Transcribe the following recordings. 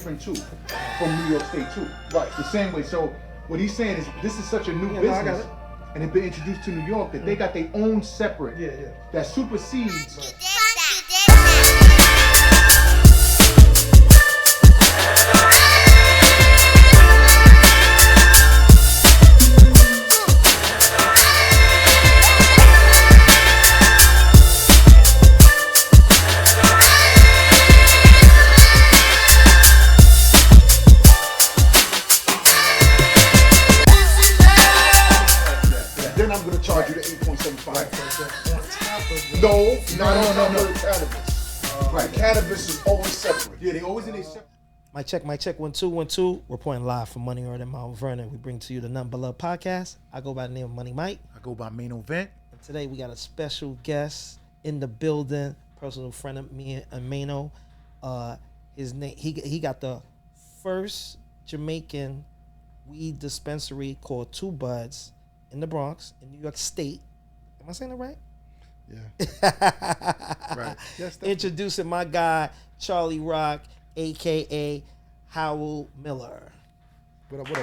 different too from New York State too. Right. The same way. So what he's saying is this is such a new business, and it's been introduced to New York that they got their own separate that supersedes. No, cannabis. Right, cannabis is always separate. Yeah, they always in a separate. Mic check, 1 2 1 2. Reporting live from Money Earned in Mount Vernon. We bring to you the Nothing But Love podcast. I go by the name of Money Mike. I go by Mainovent. And today we got a special guest in the building, personal friend of me and Maino. His name he got the first Jamaican weed dispensary called Two Buds in the Bronx in New York State. Am I saying it right? Yeah. Right. Yes, introducing my guy, Charlie Rock, a.k.a. Howell Miller. What up, y'all?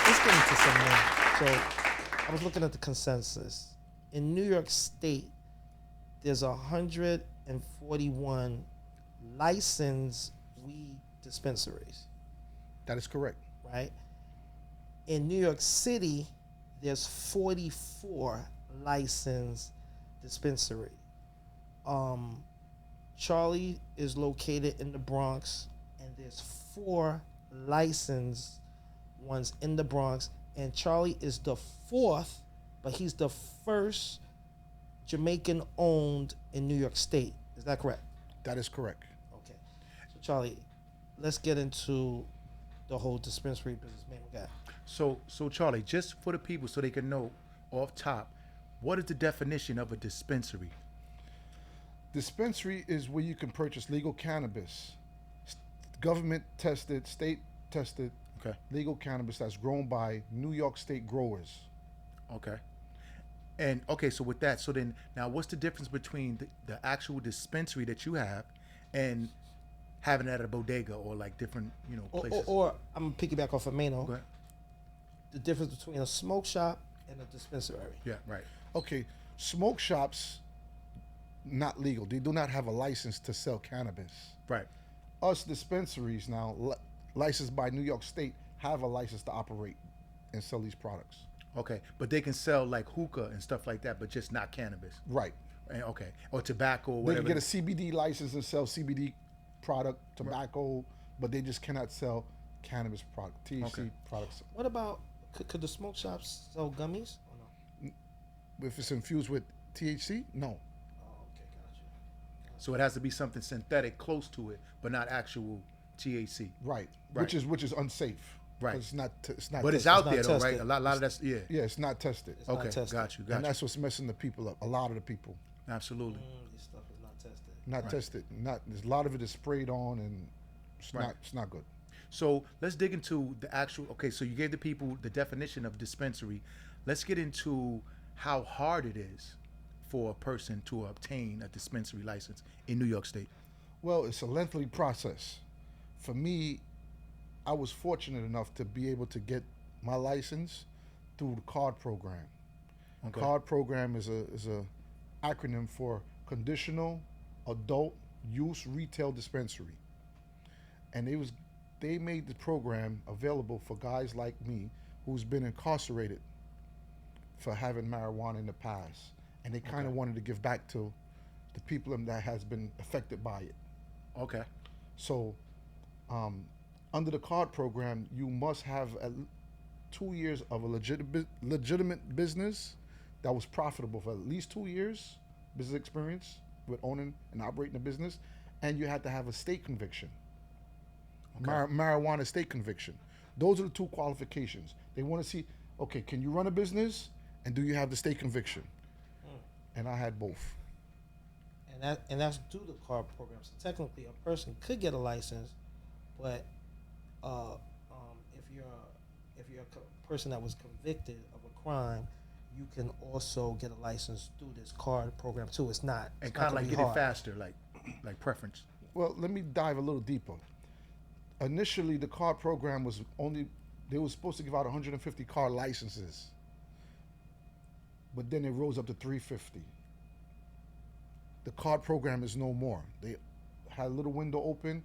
Let's get into some more. So, I was looking at the consensus. In New York State, there's 141 licensed weed dispensaries. That is correct. Right? In New York City, there's 44 licensed dispensary. Charlie is located in the Bronx, and there's 4 licensed ones in the Bronx. And Charlie is the 4th, but he's the first Jamaican owned in New York State. Is that correct? That is correct. Okay. So Charlie, let's get into the whole dispensary business, man. We got. So Charlie, just for the people so they can know off top, what is the definition of a dispensary? Dispensary is where you can purchase legal cannabis, government tested, state tested, legal cannabis that's grown by New York State growers. Okay. And so with that, so then now what's the difference between the actual dispensary that you have and having it at a bodega or like different, places? Or I'm gonna piggyback off of Maino. Go ahead. The difference between a smoke shop and a dispensary. Yeah, right. Okay, smoke shops, not legal. They do not have a license to sell cannabis. Right. Us dispensaries now, licensed by New York State, have a license to operate and sell these products. Okay, but they can sell like hookah and stuff like that, but just not cannabis. Right. Okay, or tobacco or whatever. They can get a CBD license and sell CBD product, tobacco, but they just cannot sell cannabis product, THC products. What about, could the smoke shops sell gummies or no? If it's infused with THC, no. Oh, okay, gotcha. So it has to be something synthetic close to it, but not actual THC. Right. Which is unsafe. Right. It's not. But it's out there though, right? A lot of that's Yeah, it's not tested. It's not tested. Got you. And that's what's messing the people up. A lot of the people. Absolutely. This stuff is not tested. Not tested. There's a lot of it is sprayed on, and it's not good. So let's dig into the actual. Okay, so you gave the people the definition of dispensary. Let's get into how hard it is for a person to obtain a dispensary license in New York State. Well, it's a lengthy process. For me, I was fortunate enough to be able to get my license through the CARD program. Okay. CARD program is a acronym for Conditional Adult Use Retail Dispensary, and they made the program available for guys like me who's been incarcerated for having marijuana in the past, and they kind of wanted to give back to the people that has been affected by it. Okay. So, under the CARD program, you must have 2 years of a legitimate business that was profitable for at least 2 years, business experience with owning and operating a business, and you had to have a state conviction, marijuana state conviction. Those are the 2 qualifications. They want to see, okay, can you run a business, and do you have the state conviction? And I had both. And that's due to CARD program. So technically, a person could get a license, but if you're a person that was convicted of a crime, you can also get a license through this card program too. It's not. And kind of like get it faster, like preference. Well, let me dive a little deeper. Initially, the card program was only, they were supposed to give out 150 card licenses, but then it rose up to 350. The card program is no more. They had a little window open.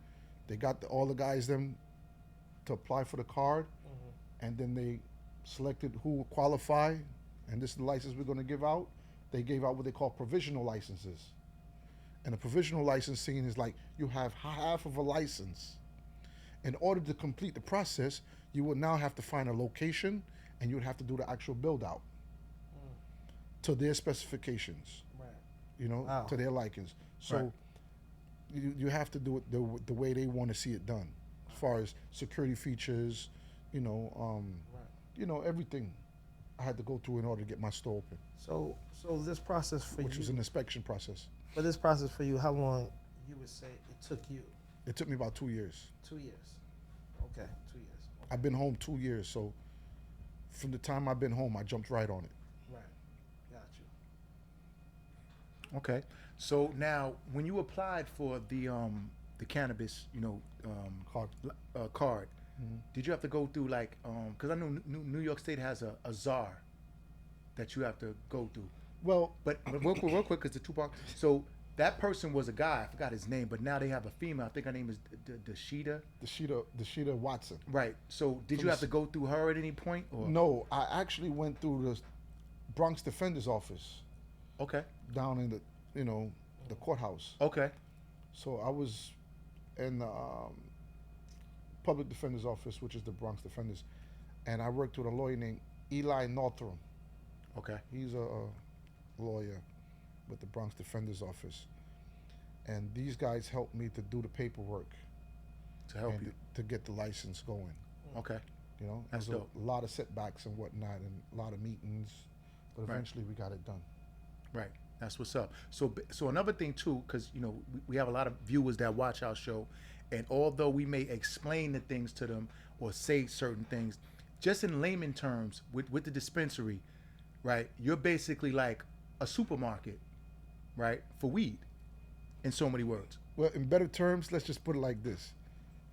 They got all the guys them to apply for the card, and then they selected who would qualify, and this is the license we're going to give out. They gave out what they call provisional licenses. And a provisional licensing is like you have half of a license. In order to complete the process, you would now have to find a location, and you would have to do the actual build out to their specifications, you know, to their likings. So you have to do it the way they want to see it done, as far as security features, you know, everything I had to go through in order to get my store open. So this process for you, which was an inspection process. But this process for you, how long you would say it took you? It took me about 2 years. 2 years. Okay, 2 years. Okay. I've been home 2 years, so from the time I've been home, I jumped right on it. Right, got you. Okay, so now when you applied for the cannabis, you know, card, did you have to go through like, because I know New York State has a czar that you have to go through. Well, but real quick, because the two-part. So that person was a guy. I forgot his name, but now they have a female. I think her name is Dashida Watson. Right. So did you have to go through her at any point? Or? No, I actually went through the Bronx Defender's Office. Okay. Down in the courthouse. Okay. So I was in the Public Defender's Office, which is the Bronx Defenders, and I worked with a lawyer named Eli Northrum. Okay. He's a lawyer with the Bronx Defender's Office, and these guys helped me to do the paperwork to help you to get the license going. Okay. You know, that's dope. A lot of setbacks and whatnot, and a lot of meetings, but eventually we got it done. Right. That's what's up. So another thing too, because you know we have a lot of viewers that watch our show, and although we may explain the things to them or say certain things, just in layman terms, with the dispensary, right? You're basically like a supermarket, right, for weed, in so many words. Well, in better terms, let's just put it like this: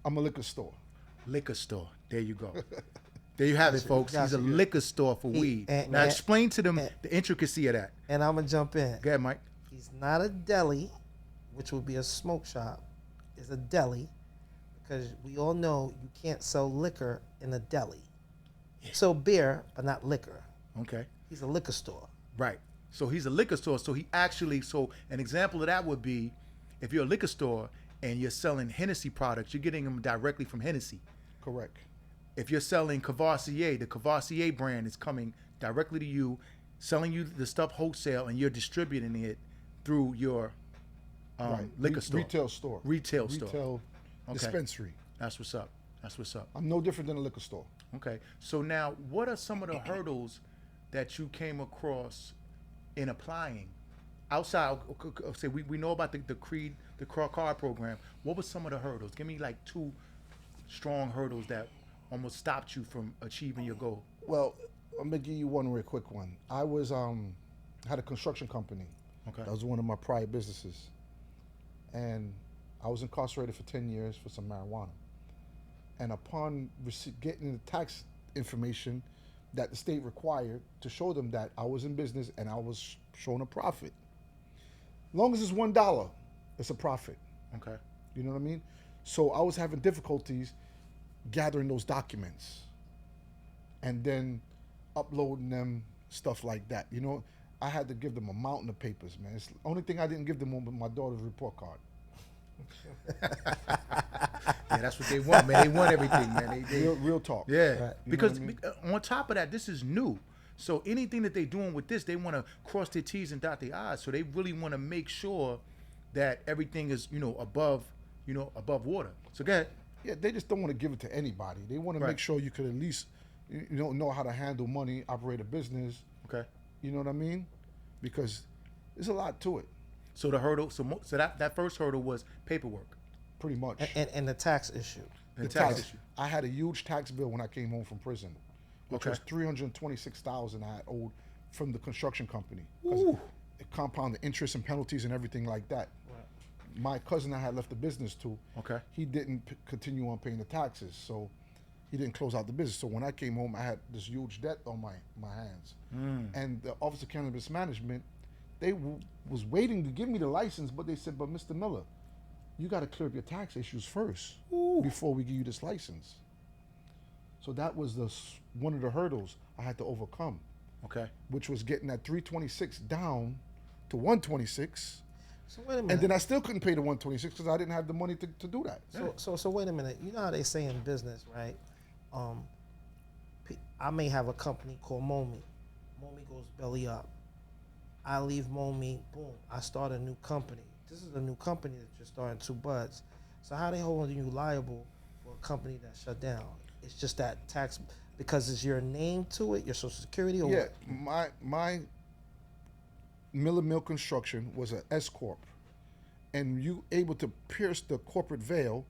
I'm a liquor store. Liquor store. There you go. There you have it, folks. He's a liquor store for weed. Now explain to them the intricacy of that. And I'm gonna jump in. Go ahead, Mike. He's not a deli, which would be a smoke shop. It's a deli, because we all know you can't sell liquor in a deli. You sell beer, but not liquor. Okay. He's a liquor store. Right. So he's a liquor store. So he actually, so an example of that would be, if you're a liquor store and you're selling Hennessy products, you're getting them directly from Hennessy. Correct. If you're selling Cavassier, the Cavassier brand is coming directly to you, selling you the stuff wholesale, and you're distributing it through your liquor store. Retail store. Retail store. Retail dispensary. That's what's up. That's what's up. I'm no different than a liquor store. Okay. So now, what are some of the hurdles that you came across in applying? Outside, say we know about the card program. What were some of the hurdles? Give me like 2 strong hurdles that almost stopped you from achieving your goal. Well, I'm gonna give you one real quick one. I was had a construction company. Okay. That was one of my prior businesses, and I was incarcerated for 10 years for some marijuana. And upon getting the tax information that the state required to show them that I was in business and I was showing a profit, long as it's $1, it's a profit. Okay. You know what I mean? So I was having difficulties gathering those documents and then uploading them, stuff like that. You know, I had to give them a mountain of papers, man. It's the only thing I didn't give them was my daughter's report card. Yeah, that's what they want, man. They want everything, man. Real talk. Yeah, right. Because on top of that, this is new. So anything that they're doing with this, they want to cross their T's and dot their I's. So they really want to make sure that everything is, above water. So go ahead. Yeah, they just don't want to give it to anybody. They want to make sure you could at least, know how to handle money, operate a business. Okay. You know what I mean? Because there's a lot to it. So the hurdle, so that first hurdle was paperwork. Pretty much. And the tax issue. The tax issue. I had a huge tax bill when I came home from prison, which was $326,000 I had owed from the construction company. It compounded interest and penalties and everything like that. Right. My cousin I had left the business to, he didn't continue on paying the taxes, so he didn't close out the business. So when I came home, I had this huge debt on my hands. And the Office of Cannabis Management, they was waiting to give me the license, but they said, but Mr. Miller, you got to clear up your tax issues first before we give you this license. So that was one of the hurdles I had to overcome. Okay. Which was getting that 326 down to 126. So wait a minute. And then I still couldn't pay the 126 because I didn't have the money to do that. So wait a minute. You know how they say in business, right? I may have a company called Momi. Momi goes belly up. I leave Momi, boom, I start a new company. This is a new company that you're starting, Two Buds. So how they holding you liable for a company that shut down? It's just that tax, because it's your name to it, your social security, or what? My Miller Mill Construction was an S corp, and you able to pierce the corporate veil,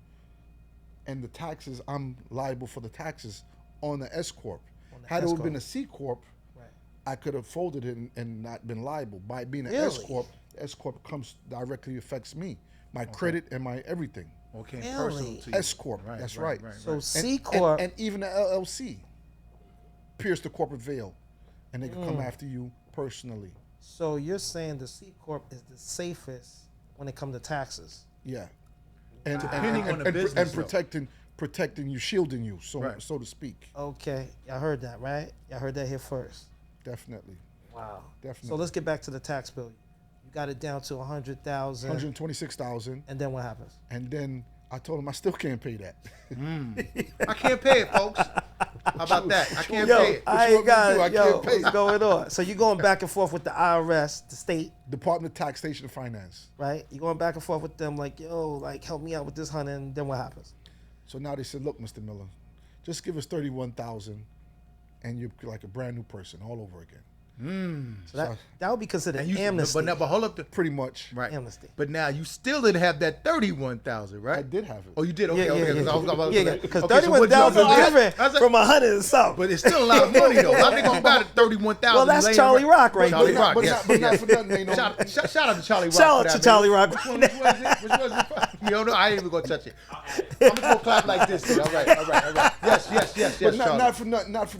and the taxes, I'm liable for the taxes on the S corp. Had it been a C corp, I could have folded it and not been liable. By being an S corp comes directly affects me, my credit and my everything. Okay, personal to you. S corp, that's right. So C corp and even the LLC pierce the corporate veil, and they can come after you personally. So you're saying the C corp is the safest when it comes to taxes? Yeah, and depending on the business, and protecting you, shielding you, so to speak. Okay, y'all heard that, right? Y'all heard that here first. Definitely. Wow. Definitely. So let's get back to the tax bill. You got it down to 100,000. 126,000. And then what happens? And then I told him I still can't pay that. I can't pay it, folks. How about that? I can't pay it. I ain't got it. I can't pay what's going on? So you're going back and forth with the IRS, the state. Department of Taxation and Finance. Right? You're going back and forth with them like, yo, like, help me out with this, honey. And then what happens? So now they said, look, Mr. Miller, just give us 31,000 and you're like a brand new person all over again. So that would be considered amnesty. But hold up, pretty much. Right. Amnesty. But now you still didn't have that 31,000, right? I did have it. Oh, you did? Okay, because 31,000 is different from 100 and something. But it's still a lot of money, though. I think I'm about 31,000. Well, that's Charlie Rock right Charlie there. Rock, But yes. not for nothing, ain't no. Shout out to Charlie Rock. Shout out to Charlie Rock. Which one was it? Which was it? You don't know? I ain't even going to touch it. I'm going to go clap like this. Then. All right. Yes, But Charlie. not for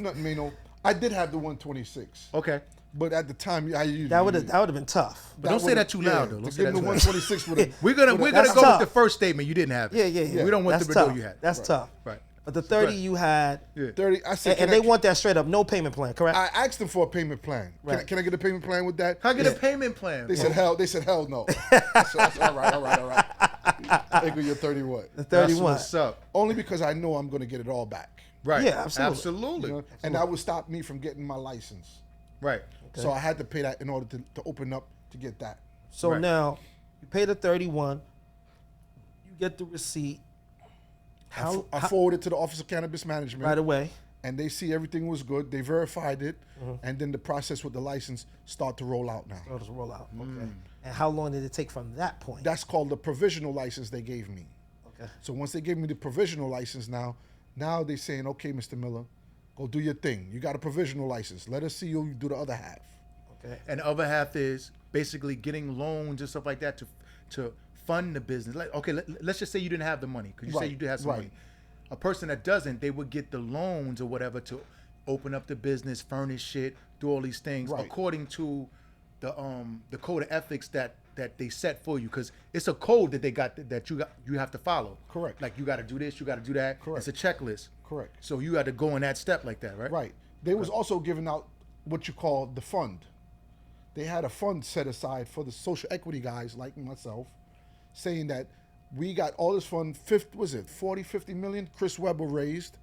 nothing, Mano. I did have the 126. Okay. But at the time, that would have been tough. But don't say that too loud, though. Don't To say give that him too the loud. 126 with We're gonna go tough. with the first statement. You didn't have it. Yeah. We don't want That's the tough. bill you had. That's tough. Right. But the 30 you had, 30. I said, and they want that straight up, no payment plan, correct? I asked them for a payment plan. Right. Can I get a payment plan with that? Can I get a payment plan? They said hell no. So I said, all right. They go, you're 30 what? The 31. What's up? Only because I know I'm going to get it all back. Right. Yeah, Absolutely. You know? And that would stop me from getting my license. Right. So I had to pay that in order to open up to get that. So now you pay the 31, you get the receipt. I forwarded it to the Office of Cannabis Management right away, and they see everything was good. They verified it, and then the process with the license start to roll out now. So it'll roll out. Okay. And how long did it take from that point? That's called the provisional license they gave me. Okay. So once they gave me the provisional license, now they're saying, okay, Mr. Miller, go do your thing. You got a provisional license. Let us see you do the other half. Okay. And the other half is basically getting loans and stuff like that to fund the business. Like, okay, let's just say you didn't have the money because you say you do have some money. A person that doesn't, they would get the loans or whatever to open up the business, furnish it, do all these things according to the code of ethics that they set for you, because it's a code that they got that you have to follow. Correct. Like you got to do this, you got to do that. Correct. It's a checklist. Correct. So you had to go in that step like that, right? Right. They was also giving out what you call the fund. They had a fund set aside for the social equity guys like myself, saying that we got all this fund, 50 million Chris Webber raised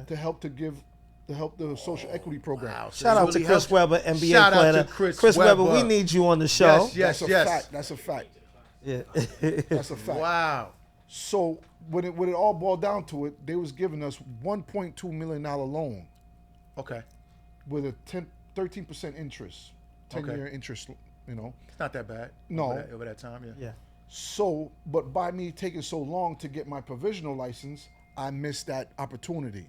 to help the social equity program. Wow. Shout out to Chris Webber, NBA Shout out planner. to Chris Webber, Webber. we need you on the show. Yes. That's a fact. Yeah. That's a fact. Wow. So when it all boiled down to it, they was giving us $1.2 million loan. Okay. With a 13% interest, 10-year interest, It's not that bad. No. Over that time, Yeah. So, but by me taking so long to get my provisional license, I missed that opportunity.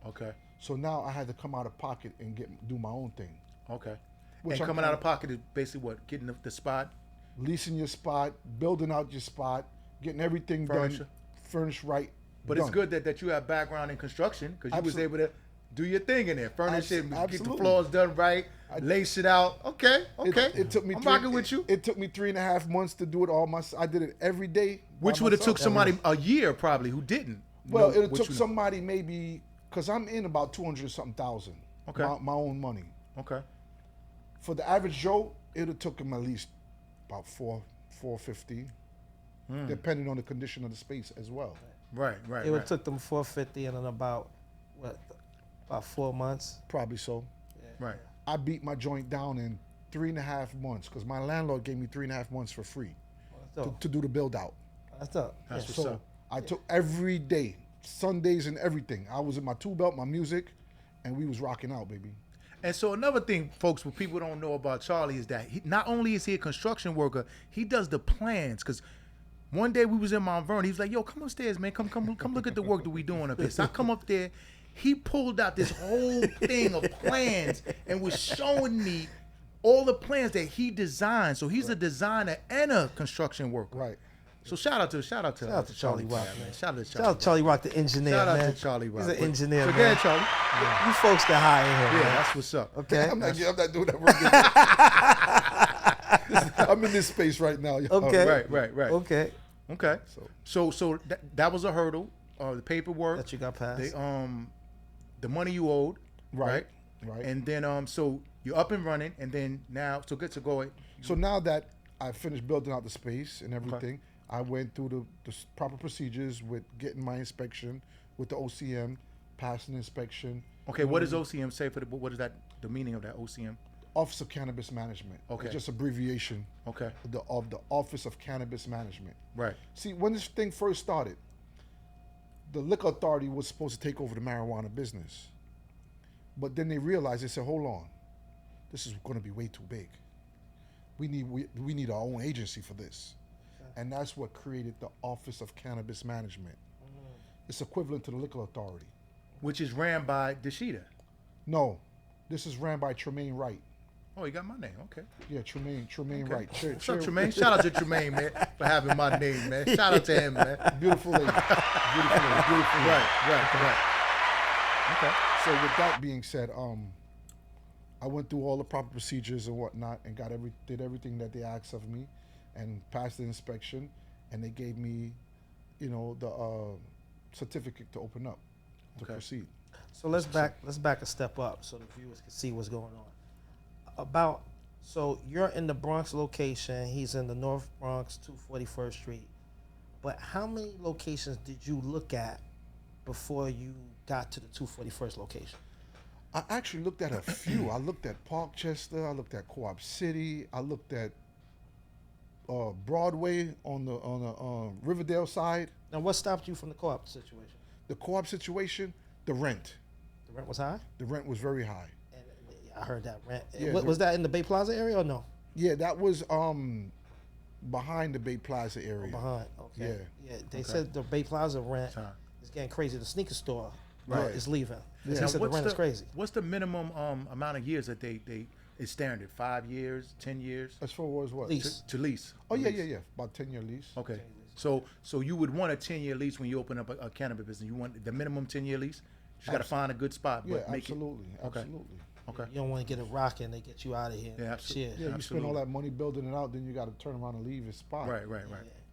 Okay. So now I had to come out of pocket and do my own thing. Okay. Which And I'm coming out kinda- of pocket is basically what? Getting the spot? Leasing your spot, building out your spot, getting everything Furniture. done, furnished right. But done. it's good that you have background in construction because you was Absolutely. able to do your thing in there. Furnish it, get the Absolutely. floors done right, lace it out. Okay. It took me. I'm rocking with you. It took me 3.5 months to do it all myself. I did it every day. Which by would have took myself. somebody a year probably who didn't. Well, know it what took you know. somebody maybe because I'm in about 200 something thousand. Okay. My own money. Okay. For the average Joe, it would took him at least about 450, depending on the condition of the space as well. Right. It would took them 450 and in about 4 months. Probably so. Right. I beat my joint down in 3.5 months because my landlord gave me 3.5 months for free to do the build out. That's up. That's Yeah. what's So up. I took every day, Sundays and everything. I was in my 2-belt, my music, and we was rocking out, baby. And so another thing, folks, what people don't know about Charlie is that he, not only is he a construction worker, he does the plans. Because one day we was in Mount Vernon, he was like, "Yo, come upstairs, man. Come look at the work that we doing up here." So I come up there. He pulled out this whole thing of plans and was showing me all the plans that he designed. So he's a designer and a construction worker. Right. So shout out to Charlie Rock, man. Shout out to Shout out to Charlie Rock, the engineer, Shout out man. to Charlie Rock. He's an But- engineer, So man. go ahead, Charlie. You folks can hire him, Yeah, man. that's what's up. Okay. I'm not doing that work. I'm in this space right now. Yo. Okay. Right. Okay. Okay. So that was a hurdle. The paperwork. That you got passed. The money you owed. Right. And then so you're up and running, and then now so good to go. So now that I finished building out the space and everything, I went through the proper procedures with getting my inspection with the OCM, passing inspection. Okay, what does OCM say for what is that? The meaning of that OCM? Office of Cannabis Management. Okay. It's just abbreviation. Okay. Of the Office of Cannabis Management. Right. See, when this thing first started, the liquor authority was supposed to take over the marijuana business. But then they realized, they said, hold on, this is going to be way too big. We need our own agency for this. And that's what created the Office of Cannabis Management. It's equivalent to the liquor authority. Which is ran by Deshita. No, this is ran by Tremaine Wright. Oh, you got my name. Okay. Yeah, Tremaine Okay. Wright. What's up, Tremaine? Shout out to Tremaine, man, for having my name, man. Shout out to him, man. Beautiful lady. Beautiful lady. Beautiful lady. Right. Okay. So with that being said, I went through all the proper procedures and whatnot and did everything that they asked of me and passed the inspection, and they gave me, the certificate to open up, to proceed. So let's back a step up so the viewers can see what's going on. So you're in the Bronx location. He's in the North Bronx, 241st Street. But how many locations did you look at before you got to the 241st location? I actually looked at a few. I looked at Parkchester. I looked at Co-op City. I looked at Broadway on the Riverdale side. Now, what stopped you from the co-op situation? The co-op situation, the rent. The rent was high? The rent was very high. And I heard that rent. Yeah, Was that in the Bay Plaza area or no? Yeah, that was behind the Bay Plaza area. Behind. Okay. Yeah. They said the Bay Plaza rent is getting crazy. The sneaker store is leaving. They Now, said the rent is crazy. What's the minimum amount of years that they is standard? 5 years, 10 years As far as what? Lease. to lease? Oh yeah. About 10-year lease. Okay. So you would want a 10-year lease when you open up a cannabis business. You want the minimum 10-year lease. You got to find a good spot, Yeah, but make absolutely, it. Okay. absolutely. Okay. You don't want to get it rocking. They get you out of here. Yeah, absolutely. Shit. Yeah, you spend all Absolutely. that money building it out, then you got to turn around and leave your spot. Right. You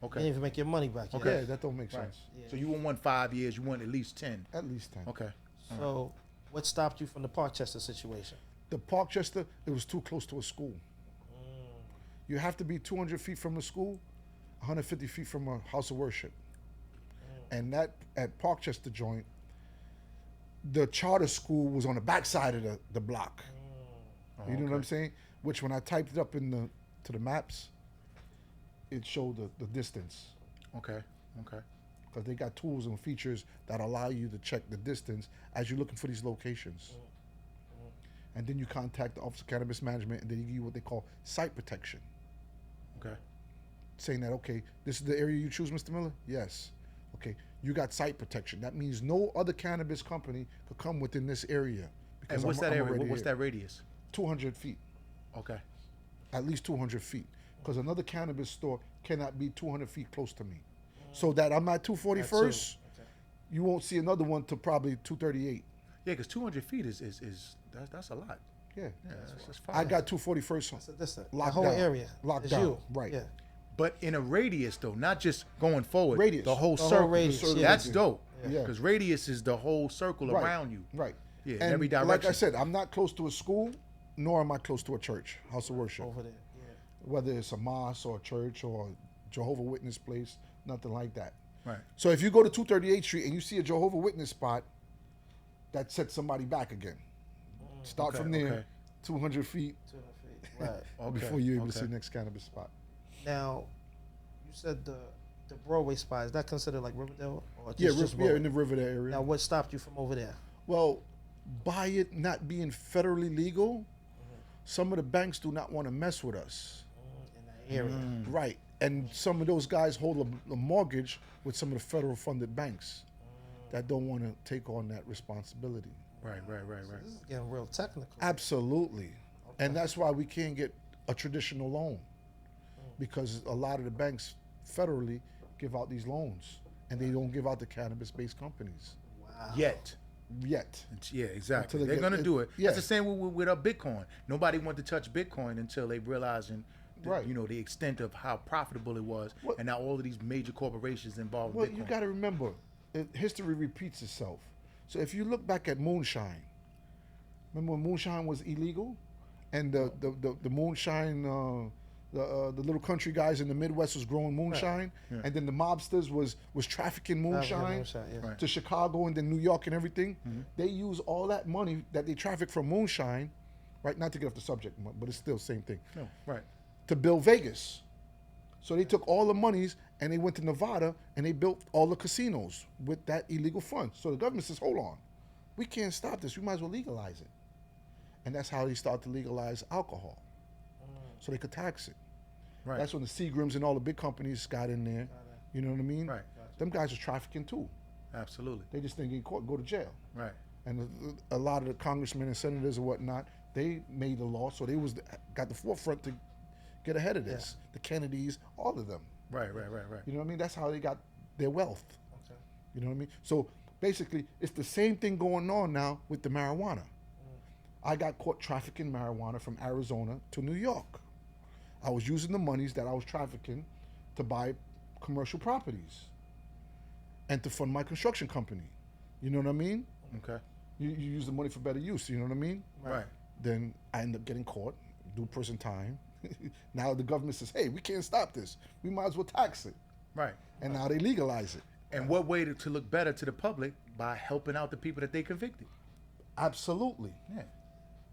Okay. didn't even make your money back. Okay. Yet. Yeah, that don't make Right. sense. Yeah. So you won't want 5 years. You want at least 10. At least 10. Okay. So, what stopped you from the Parkchester situation? The Parkchester, it was too close to a school. You have to be 200 feet from the school, 150 feet from a house of worship. And that at Parkchester joint, the charter school was on the backside of the block. You know what I'm saying? Which when I typed it up to the maps, it showed the distance. Okay. Because they got tools and features that allow you to check the distance as you're looking for these locations. And then you contact the Office of Cannabis Management, and they give you what they call site protection. Okay. Saying that, okay, this is the area you choose, Mr. Miller? Yes. Okay, you got site protection. That means no other cannabis company could come within this area. And what's that I'm area? already What's here. that radius? 200 feet. Okay. At least 200 feet. Because another cannabis store cannot be 200 feet close to me. So that I'm at 241st, you won't see another one till probably 238. Yeah, because 200 feet is that's a lot. Yeah. That's far. I got 241st That's the locked whole down. area. Locked It's down. you. Right. Yeah. But in a radius though, not just going forward. Radius. The whole The whole circle. radius, The circle. yeah. That's dope. Yeah. Because radius is the whole circle Right. around you. Right. Yeah, in And every direction. like I said, I'm not close to a school, nor am I close to a church, house of worship. Over there. Yeah. Whether it's a mosque or a church or a Jehovah Witness place, nothing like that. Right. So if you go to 238th Street and you see a Jehovah Witness spot, that sets somebody back again. Start Okay, from there, okay. 200 feet 200 feet. Right. Okay. before you're able to okay. see the next cannabis spot. Now, you said the Broadway spot, is that considered like Riverdale? Or Yeah, just yeah, Broadway? in the Riverdale area. Now, what stopped you from over there? Well, by it not being federally legal, some of the banks do not want to mess with us. In that area. Right. And some of those guys hold a mortgage with some of the federal funded banks that don't want to take on that responsibility. Right. This is getting real technical. Absolutely. And that's why we can't get a traditional loan, because a lot of the banks federally give out these loans and they don't give out to cannabis-based companies Wow. yet. Yeah, exactly. Until they They're get gonna it- do it. yeah. That's the same with Bitcoin. Nobody wanted to touch Bitcoin until they realizing, Right. the extent of how profitable it was, What- and now all of these major corporations involved Well, with Bitcoin. you got to remember, history repeats itself. So if you look back at moonshine, remember when moonshine was illegal, and the moonshine, the little country guys in the Midwest was growing moonshine, and then the mobsters was trafficking moonshine yeah. Right. to Chicago and then New York and everything. They use all that money that they traffic from moonshine, right? Not to get off the subject, but it's still the same thing. No, right. To build Vegas. So they took all the monies and they went to Nevada and they built all the casinos with that illegal fund. So the government says, hold on, we can't stop this. We might as well legalize it. And that's how they start to legalize alcohol. So they could tax it. Right. That's when the Seagrams and all the big companies got in there. You know what I mean? Right. Them guys are trafficking too. Absolutely. They just didn't get caught and go to jail. Right. And a lot of the congressmen and senators and whatnot, they made the law, so they got the forefront to get ahead of this. The Kennedys, all of them. Right. You know what I mean? That's how they got their wealth. Okay. You know what I mean? So basically, it's the same thing going on now with the marijuana. I got caught trafficking marijuana from Arizona to New York. I was using the monies that I was trafficking to buy commercial properties and to fund my construction company. You know what I mean? Okay. You use the money for better use. You know what I mean? Right. Then I end up getting caught, do prison time. Now the government says, hey, we can't stop this. We might as well tax it. Right. And now they legalize it. And what way to look better to the public by helping out the people that they convicted? Absolutely. Yeah.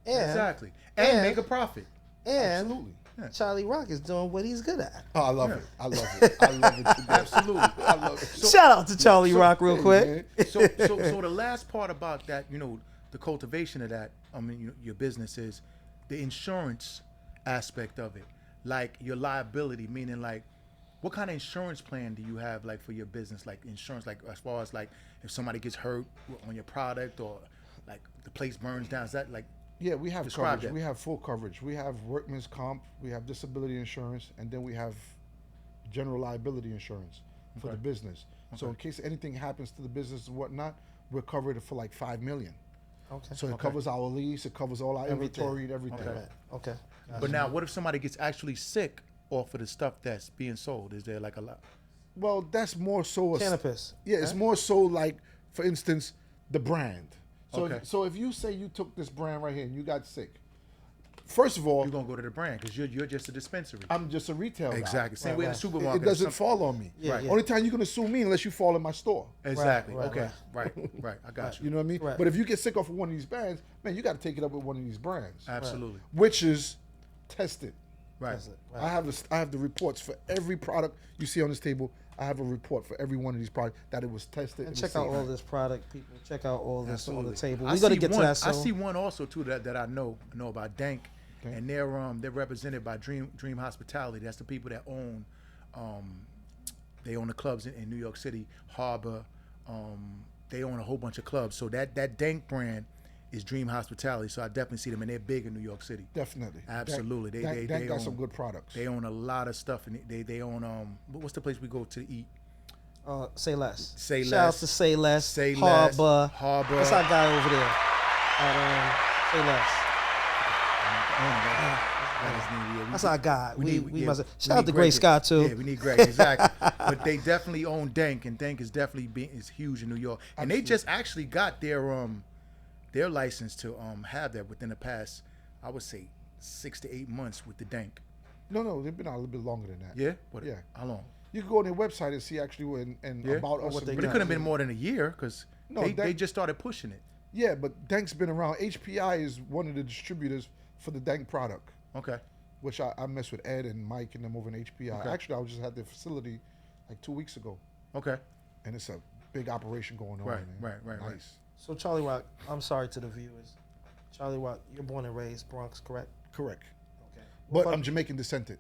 And, Exactly. And make a profit. And Absolutely. Charlie Rock is doing what he's good at. Oh, I love it. I love it. I love it. Today. Absolutely. I love it. Shout out to Charlie Rock real Hey, quick. man. So the last part about that, the cultivation of that, your business is the insurance aspect of it, like your liability, meaning like, what kind of insurance plan do you have, like for your business, like insurance, like as far as like if somebody gets hurt on your product or like the place burns down, is that like? Yeah, we have Describe coverage. that. We have full coverage. We have workman's comp, we have disability insurance, and then we have general liability insurance for Okay. the business. So Okay. in case anything happens to the business and whatnot, we're covered for like $5 million. Okay. So it Okay. covers our lease, it covers all our Everything. inventory and everything. Okay. Okay. But now, what if somebody gets actually sick off of the stuff that's being sold? Is there like a lot? Well, that's more so Cannabis. Yeah, it's more so like, for instance, the brand. So, Okay. so if you say you took this brand right here and you got sick, first of all, You're gonna go to the brand because you're just a dispensary. I'm just a retail guy. Exactly. Same Right, way in right. the It supermarket. doesn't Some- fall on me. Yeah, Right. yeah. Only time you're gonna sue me unless you fall in my store. Exactly. Right, Okay. right. Right. I got you. You know what I mean? Right. But if you get sick off of one of these brands, man, you got to take it up with one of these brands, Absolutely. which is tested. Right. That's it. I have the reports for every product you see on this table. I have a report for every one of these products that it was tested. And was check out safe. all this product, people. Check out all this on the table. I We're gonna see get to one- that soon. I see one also too that I know about Dank, and they're represented by Dream Hospitality. That's the people that own, they own the clubs in New York City, Harbor. They own a whole bunch of clubs. So that Dank brand is Dream Hospitality. So I definitely see them, and they're big in New York City. Definitely. Absolutely. They got own some good products. They own a lot of stuff, and they own what's the place we go to eat? Say Less. Say Shout Less. out to Say Less. Say Less. Harbor. What's our guy over there? Say Less. That's our guy. We must shout out to Gray Scott too. Yeah, we need Greg, exactly. But they definitely own Dank, and Dank is definitely is huge in New York. And they just actually got their license to have that within the past, I would say, 6 to 8 months with the Dank. No, they've been out a little bit longer than that. Yeah? Yeah. How long? You can go on their website and see actually about us. what they But it got. could have been more than a year because they just started pushing it. Yeah, but Dank's been around. HPI is one of the distributors for the Dank product. Okay. Which I mess with Ed and Mike and them over in HPI. Okay. Actually, I just had their facility like 2 weeks ago. Okay. And it's a big operation going on. Right, man. right. Nice. So Charlie Rock, I'm sorry to the viewers. Charlie Rock, you're born and raised Bronx, correct? Correct. Okay. But I'm Jamaican descended.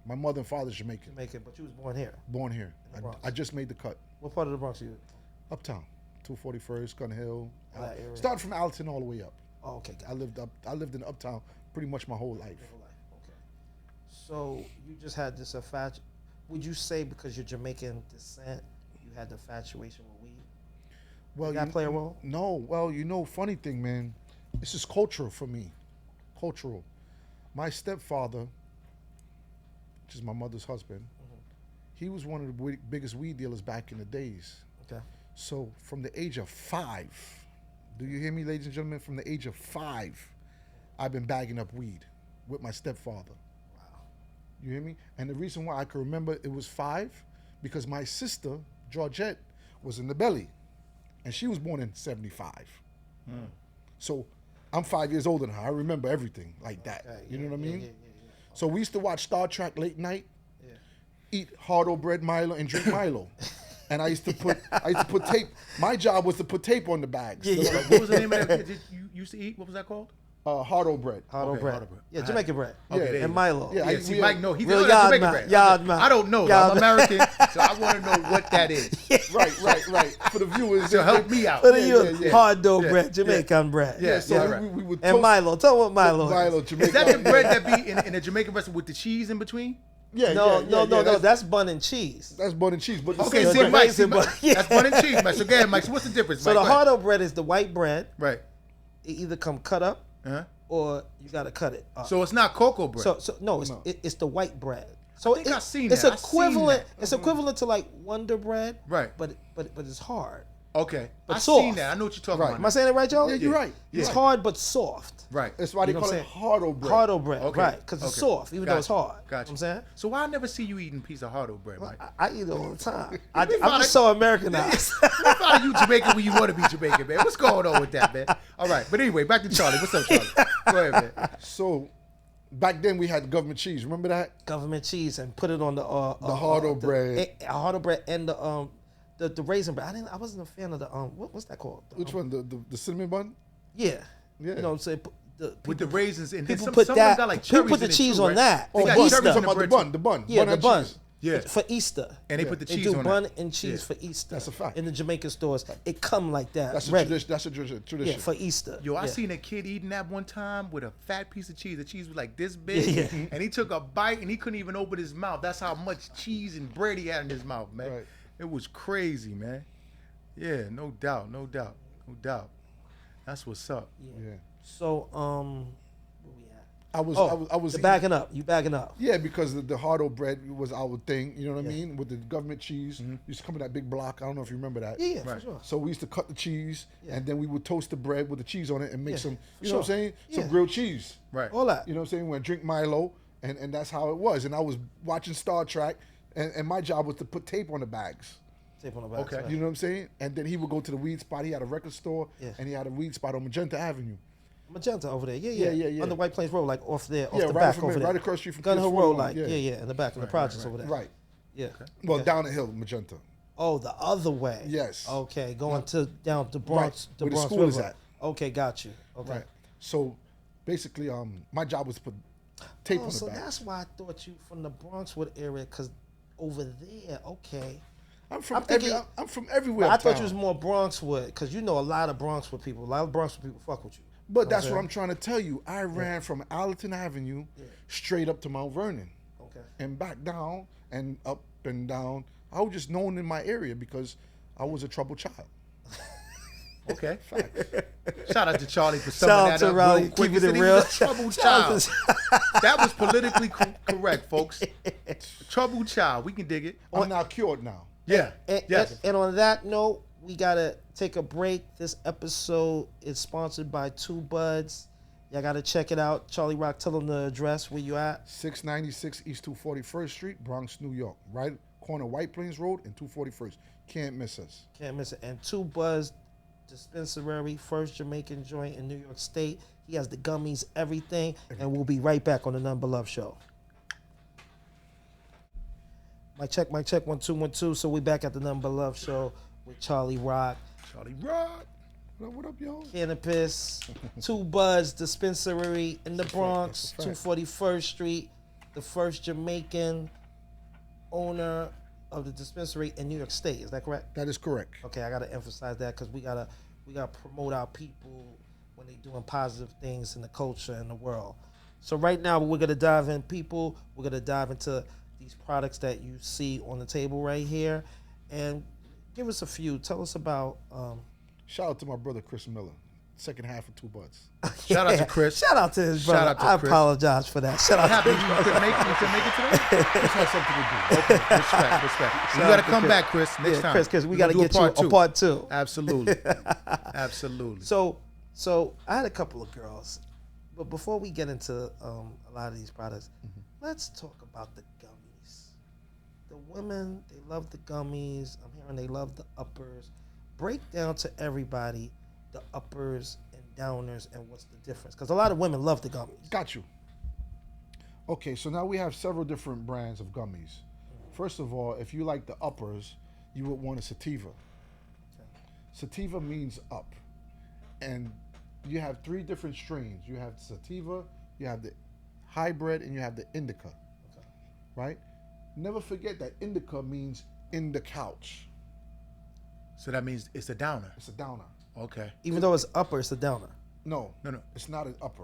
My mother and father's Jamaican. Jamaican, but you was born here. Born here. In the Bronx. I just made the cut. What part of the Bronx are you? Uptown. 241st, Gun Hill. That area. Started from Alton all the way up. Oh, okay, got it. I lived in Uptown pretty much my whole life. Okay. So you just had this would you say because you're Jamaican descent, you had the infatuation with weed? Well, Did that play a role? No. Well, funny thing, man. This is cultural for me. Cultural. My stepfather, which is my mother's husband, he was one of the biggest weed dealers back in the days. Okay. So from the age of 5, do you hear me, ladies and gentlemen? From the age of 5, I've been bagging up weed with my stepfather. Wow. You hear me? And the reason why I can remember it was 5, because my sister, Georgette, was in the belly. And she was born in 75. So I'm 5 years older than her. I remember everything like that. Okay, you know what I mean? Yeah. So we used to watch Star Trek late night, eat hard bread Milo and drink Milo. And I used to put tape. My job was to put tape on the bags. What was the name of that you used to eat? What was that called? Hard bread. Hard bread. Yeah, Jamaican bread. Okay, and Milo. Yeah, See, Mike, no, he's real Jamaican yard bread. yard man. I don't know. I'm American, so I want to know what that is. Right. For the viewers, So help me out. For the hard dough Yeah. bread, Jamaican bread. Yeah. So we would And toast Milo. Tell me what Milo is. Milo, Jamaican. Is that the bread that be in a Jamaican restaurant with the cheese in between? Yeah, No. That's bun and cheese. That's bun and cheese. But Okay, So see, the Mike, raisin bread. that's bun and cheese, Mike. So go ahead, Mike. So what's the difference, So Mike? the hard bread is the white bread. Right. It either come cut up Uh-huh. or you gotta cut it up. So it's not cocoa bread. So no, it's the white bread. So think I've seen it's that. I've seen equivalent. that. It's equivalent to like Wonder Bread. Right. But it's hard. Okay. But I've soft. seen that. I know what you're talking Right. about. Am I saying it right, Joe? Yeah, you're right. It's Yeah. hard but soft. Right. that's why they You know call what it I'm hard bread. Hardo bread, Okay. right? Because it's soft, even though it's hard. Gotcha. You know what I'm saying? So why I never see you eating a piece of hardo bread, Mike? I eat it all the time. me I'm find just it. so Americanized. Why are you Jamaican when you want to be Jamaican, man? What's going on with that, man? All right. But anyway, back to Charlie. What's up, Charlie? Go ahead, man. So back then we had government cheese. Remember that? Government cheese and put it on the Hardo bread. Hardo bread and the raisin bread. I wasn't a fan of the what's that called? Which one? The cinnamon bun? Yeah. Yeah. You know what I'm saying? With the raisins in People some put of them that. got like People cherries put the in it cheese too, on right? that. They For got bun. cherries Easter. in Talking the about the bread, too. bun. Yeah, the and bun. cheese. Yeah. For Easter. And they put the cheese do on bun that. and cheese Yeah. for Easter. That's a fact. In the Jamaican stores, it come like that. That's a ready. tradition. That's a tradition. Yeah, for Easter. Yo, I Yeah. seen a kid eating that one time with a fat piece of cheese. The cheese was like this big, Yeah. and he took a bite and he couldn't even open his mouth. That's how much cheese and bread he had in his mouth, man. Right. It was crazy, man. Yeah, no doubt. That's what's up. Yeah. So where we at? I was. The backing up. You backing up. Yeah, because the hardo bread was our thing. You know what I mean? With the government cheese, used to come in that big block. I don't know if you remember that. Yeah, Right. for sure. So we used to cut the cheese, Yeah. and then we would toast the bread with the cheese on it and make Yeah, some. for You know what I'm sure. saying? Yeah. Some grilled cheese. Right. All that. You know what I'm saying? When I drink Milo, and that's how it was. And I was watching Star Trek, and my job was to put tape on the bags. Tape on the back. Okay. Right. You know what I'm saying? And then he would go to the weed spot. He had a record store, Yeah. and he had a weed spot on Magenta Avenue. Magenta over there. Yeah. On the White Plains Road, like off there, off Yeah, the right back from over it, there. right across the street from Gun Hill PS41, Road, like yeah. in the back of the projects over there. Right. Yeah. Well, Okay. down the hill, Magenta. Oh, the other way. Yes. Okay, going down to Bronx, Right, where the Bronx school is River. at. Okay, got you. Okay. Right. So basically, my job was to put tape on the So bags. that's why I thought you from the Bronxwood area, because over there, okay. I'm from everywhere. I thought you uptown. was more Bronxwood, because you know a lot of Bronxwood people. A lot of Bronxwood people fuck with you. But that's what I'm trying to tell you. I ran from Allerton Avenue straight up to Mount Vernon. Okay. And back down and up and down. I was just known in my area because I was a troubled child. Okay. Facts. Shout out to Charlie for summing Shout out that to up Raleigh, real quick. keeping He it said he real. was a troubled child. That was politically correct, folks. Troubled child. We can dig it. I'm now cured now. Yeah. Yes. And on that note, we gotta take a break. This episode is sponsored by Two Buds. Y'all gotta check it out. Charlie Rock, tell them the address where you at. 696 East 241st Street, Bronx, New York. Right corner White Plains Road and 241st. Can't miss us. Can't miss it. And Two Buds Dispensary, first Jamaican joint in New York State. He has the gummies, everything. And we'll be right back on the NuttinButLuv show. Mic check, 1 2 1 2. So we back at the NuttinButLuv show with Charlie Rock. Charlie Rock. What up, y'all? Cannabis, Two Buds Dispensary in the Bronx, That's a fact. 241st Street. The first Jamaican owner of the dispensary in New York State. Is that correct? That is correct. Okay, I gotta emphasize that because we gotta promote our people when they doing positive things in the culture and the world. So right now we're gonna dive in, people. We're gonna dive into these products that you see on the table right here, and give us a few. Tell us about. Shout out to my brother Chris Miller. Second half of Two Buds. Shout out to Chris. Shout out to his Shout brother. out to I Chris. apologize for that. Shout What out to happened? You couldn't make it? You couldn't make it today? This has something to do. Okay. Respect. You got to come back, Chris, next time. Chris, we We're gotta gonna get do you a part two. Absolutely. Absolutely. So I had a couple of girls, but before we get into a lot of these products, let's talk about the gummies. The women, they love the gummies. I'm hearing they love the uppers. Break down to everybody the uppers and downers and what's the difference, because a lot of women love the gummies. Got you. Okay, so now we have several different brands of gummies. First of all, if you like the uppers, you would want a sativa. Sativa means up. And you have 3 different strains. You have sativa, you have the hybrid, and you have the indica. Okay. Right? Never forget that indica means in the couch. So that means it's a downer. It's a downer. Okay. Even though it's upper, it's a downer. No, No. it's not an upper.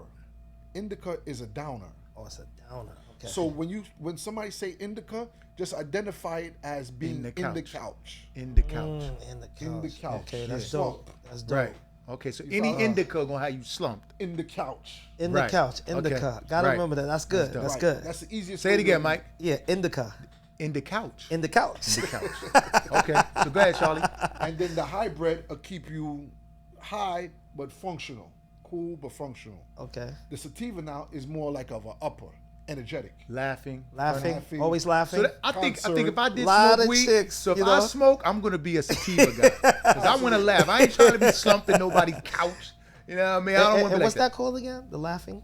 Indica is a downer. Oh, it's a downer. Okay. So when somebody say indica, just identify it as being in the couch. In the couch. In the couch. In the couch. Okay, that's Yeah. dope. That's dope. Right. Okay, so any indica gonna have you slumped. In the couch. In the Right. couch. Indica. Okay. Gotta Right. remember that. That's good. dope. That's Right. good. That's the easiest. Say it way again, to- Mike. Yeah, indica. In the couch. In the couch. In the couch. Okay. So go ahead, Charlie. And then the hybrid will keep you high but functional, cool but functional. Okay. The sativa now is more like of an upper, energetic. Laughing. Laughing. Always laughing. So that, I think if I did Lot smoke of weed, chicks, so if you I know? smoke, I'm gonna be a sativa guy because I want to laugh. I ain't trying to be slumped in nobody's couch. You know what I mean? I don't want to and be what's like that called again? The laughing?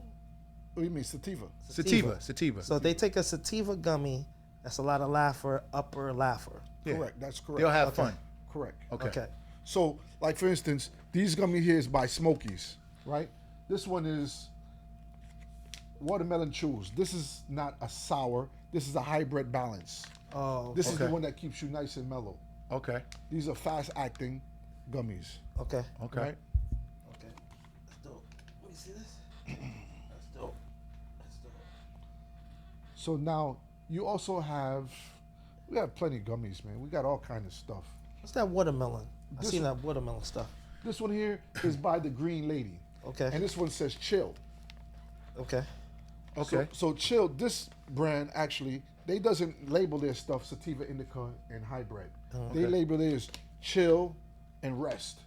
What do you mean sativa? Sativa. So if they take a sativa gummy, that's a lot of laugher, upper laugher. Yeah. Correct. That's correct. They'll have fun. Correct. Okay. So, like for instance, these gummy here is by Smokies, right? This one is watermelon chews. This is not a sour. This is a hybrid balance. Oh, This is the Okay. one that keeps you nice and mellow. Okay. These are fast-acting gummies, okay. Okay. right? Okay. That's dope. Let me see this. That's dope. That's dope. So now you also we have plenty of gummies, man. We got all kind of stuff. What's that watermelon? I This seen that watermelon stuff. This one here is by the Green Lady, Okay. and this one says Chill. Okay. Okay. So Chill, this brand actually, they doesn't label their stuff sativa, indica, and hybrid. They label theirs Chill and Rest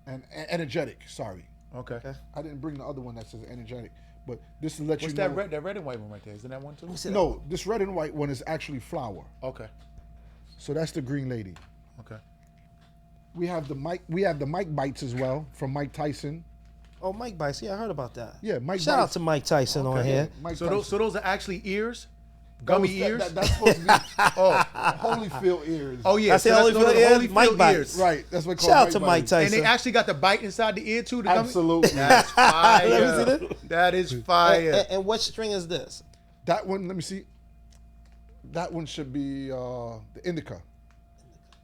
and energetic. Sorry, Okay. I didn't bring the other one that says energetic, but this to let What's you that know. red? That red and white one right there. Isn't that one too? See that? No, this red and white one is actually flower. Okay. So that's the Green Lady. Okay. We have the Mike Bites as well from Mike Tyson. Oh, Mike Bites. Yeah, I heard about that. Yeah, Mike Shout out Bites. to Mike Tyson on here. Mike So Tyson. those are actually ears, That gummy was- ears. That's supposed to be oh. Holyfield ears. Oh yeah. That's the Holyfield ears? Mike Bites. Right. That's what. Shout out to Mike Bites. And Tyson. they actually got the bite inside the ear too. The gummy? Absolutely. That's fire. Let me see that. That is fire. And what string is this? That one. Let me see. That one should be the indica.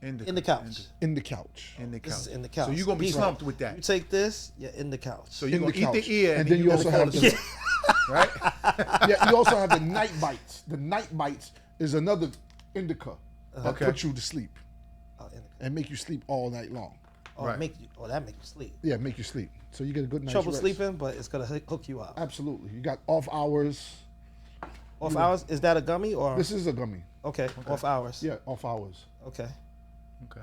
In the couch. In the couch. In the couch. This is in the couch. So you're gonna be slumped with that. You take this, you're in the couch. So you're In gonna the eat couch. the ear, And then you also have the right. yeah. You also have the night bites. The night bites is another indica that Okay. put you to sleep Oh, in the couch. and make you sleep all night long. Oh, Right. that make you sleep. Yeah, make you sleep. So you get a good night's Trouble rest. sleeping, but it's gonna hook you up. Absolutely. You got off hours. Off hours, is that a gummy or? This is a gummy. Okay, off hours. Yeah, off hours. Okay. Okay.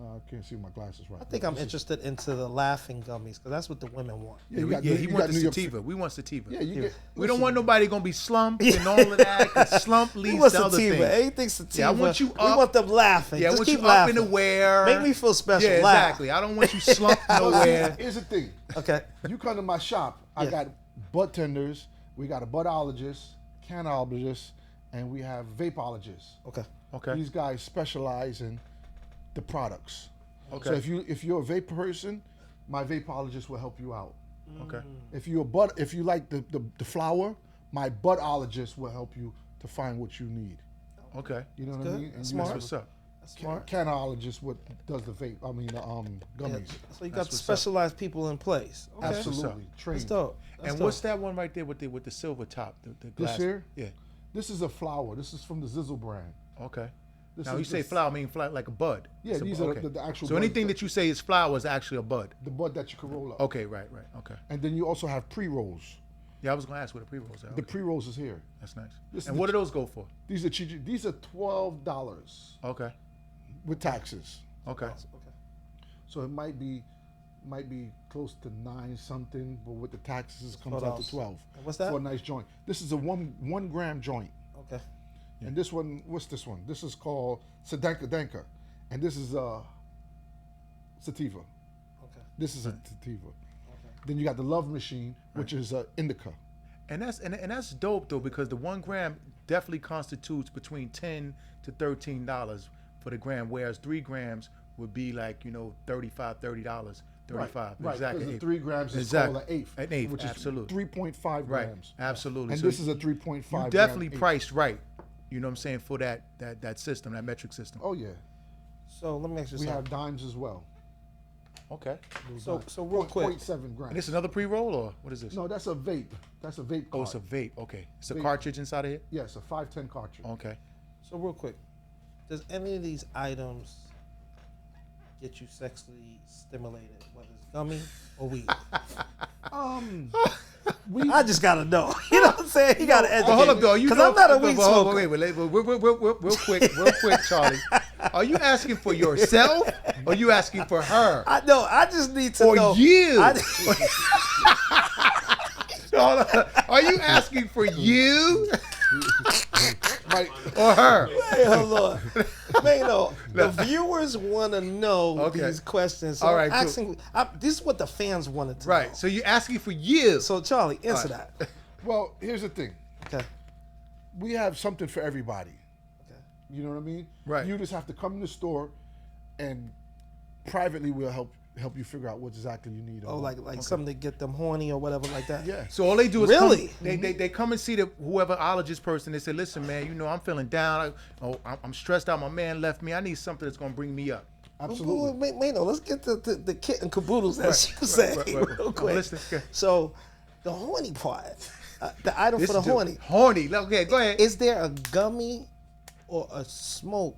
I can't see my glasses right. I think I'm interested into the laughing gummies because that's what the women want. Yeah, you got, He you wants got the New York. sativa. We want sativa. Yeah, you get. We don't listen, want nobody gonna be slumped and all of that. 'Cause slump We leads want to other sativa. things. Anything sativa. Yeah, I want you We up. want them laughing. Yeah, I Just want keep you laughing. up and aware. Make me feel special. Yeah, Laugh. exactly. I don't want you slumped Well, see, nowhere. here's the thing. Okay. You come to my shop. I Yeah. got bud tenders. We got a budologist, cannologist, and we have vapeologists. Okay. Okay. These guys specialize in the products. Okay. So if you're a vape person, my vapeologist will help you out. Okay. If you like the flower, my budologist will help you to find what you need. Okay. You know what That's I good. mean? That's you smart. have What's up? That's smart. Cannologist what does the vape? I mean the Yeah, gummies. so you got That's what's specialized people in place. Okay. Absolutely That's trained. dope. That's And dope. what's that one right there with the silver top? The glass. here? Yeah. This is a flower. This is from the Zizzle brand. Okay. This Now is you say the- flower, mean flower like a bud. Yeah, It's a these bud. are Okay. the actual So buds anything that- that you say is flower is actually a bud. The bud that you can roll up. Okay. Right. Okay. And then you also have pre-rolls. Yeah, I was gonna ask what the pre-rolls are. The Okay. pre-rolls is here. That's nice. This And is what the- do those go for? These are cheap. These are $12 Okay. with taxes. Okay. Okay. So it might be close to 9 something, but with the taxes it comes out to 12. And what's that? For a nice joint. This is a 1 gram joint. Okay. And this one, what's this one? This is called Sadanka Danka. And this is a sativa. Okay. This is a sativa. Then you got the Love Machine, which is a indica. And that's dope though, because the 1 gram definitely constitutes between $10 to $13 for the gram, whereas 3 grams would be like, $35, $30, $35. Right, Exactly. because the 3 grams is Exactly. called an eighth. An eighth, which absolutely. is 3.5 Right. grams. Absolutely. And So this is a 3.5 you definitely gram eighth. priced right. You know what I'm saying, for that system, that metric system. Oh, yeah. So let me ask you We have something. dimes as well. Okay. So real quick. 0.7 grams. And this is another pre-roll, or what is this? No, that's a vape. That's a vape Oh, card. it's a vape. Okay. It's a Vape. cartridge inside of it? Yes, a 510 cartridge. Okay. So real quick, does any of these items get you sexually stimulated, whether it's gummy or weed? I just gotta know. You know what I'm saying? You gotta educate. But hold up, though. You Because know, I'm not a weed but hold- smoker. wait, real quick, Charlie. Are you asking for yourself, or you asking for her? I know. I just need to Or know. you? I, Are you asking for you Right. or her? hey, hold on. Mano, the viewers want to know Okay. these questions. So All right, I'm cool. asking, this is what the fans wanted to know. Right. So you're asking for you. So Charlie, answer All right. that. Well, here's the thing. Okay. We have something for everybody. Okay. You know what I mean? Right. You just have to come in the store, and privately we'll help you figure out what exactly you need. Oh, like something to get them horny or whatever like that. Yeah. So all they do is Really? come, they come and see the whoever ologist person. They say, listen, man, I'm feeling down. I'm stressed out. My man left me. I need something that's gonna bring me up. Absolutely. Mano, let's get to the kit and caboodles, as you say, right. real I'm quick. listening. Okay. So, the horny part, the item for the horny. Horny. Okay, go ahead. Is there a gummy or a smoke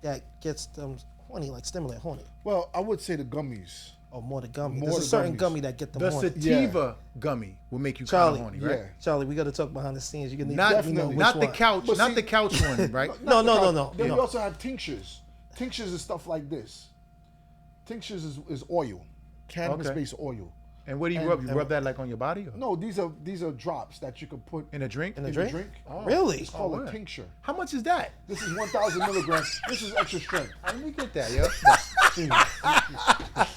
that gets them horny, like stimulate horny? Well, I would say the gummies. Or more the gummy? More There's a the certain gummies. gummy that get them The horny. sativa gummy will make you kind Charlie, of horny, right? Yeah. Charlie, we got to talk behind the scenes. You can Not, let me know which not the one. couch, But not see- the couch one, right? No. Then we also have tinctures. Tinctures is stuff like this. Tinctures is oil, cannabis-based oil. And what do you rub? You rub that like on your body? Or? No, these are drops that you can put In a drink? In a in drink? a drink. Oh. Really? It's called word. a tincture. How much is that? This is 1,000 milligrams. This is extra strength. Let me get that, yo.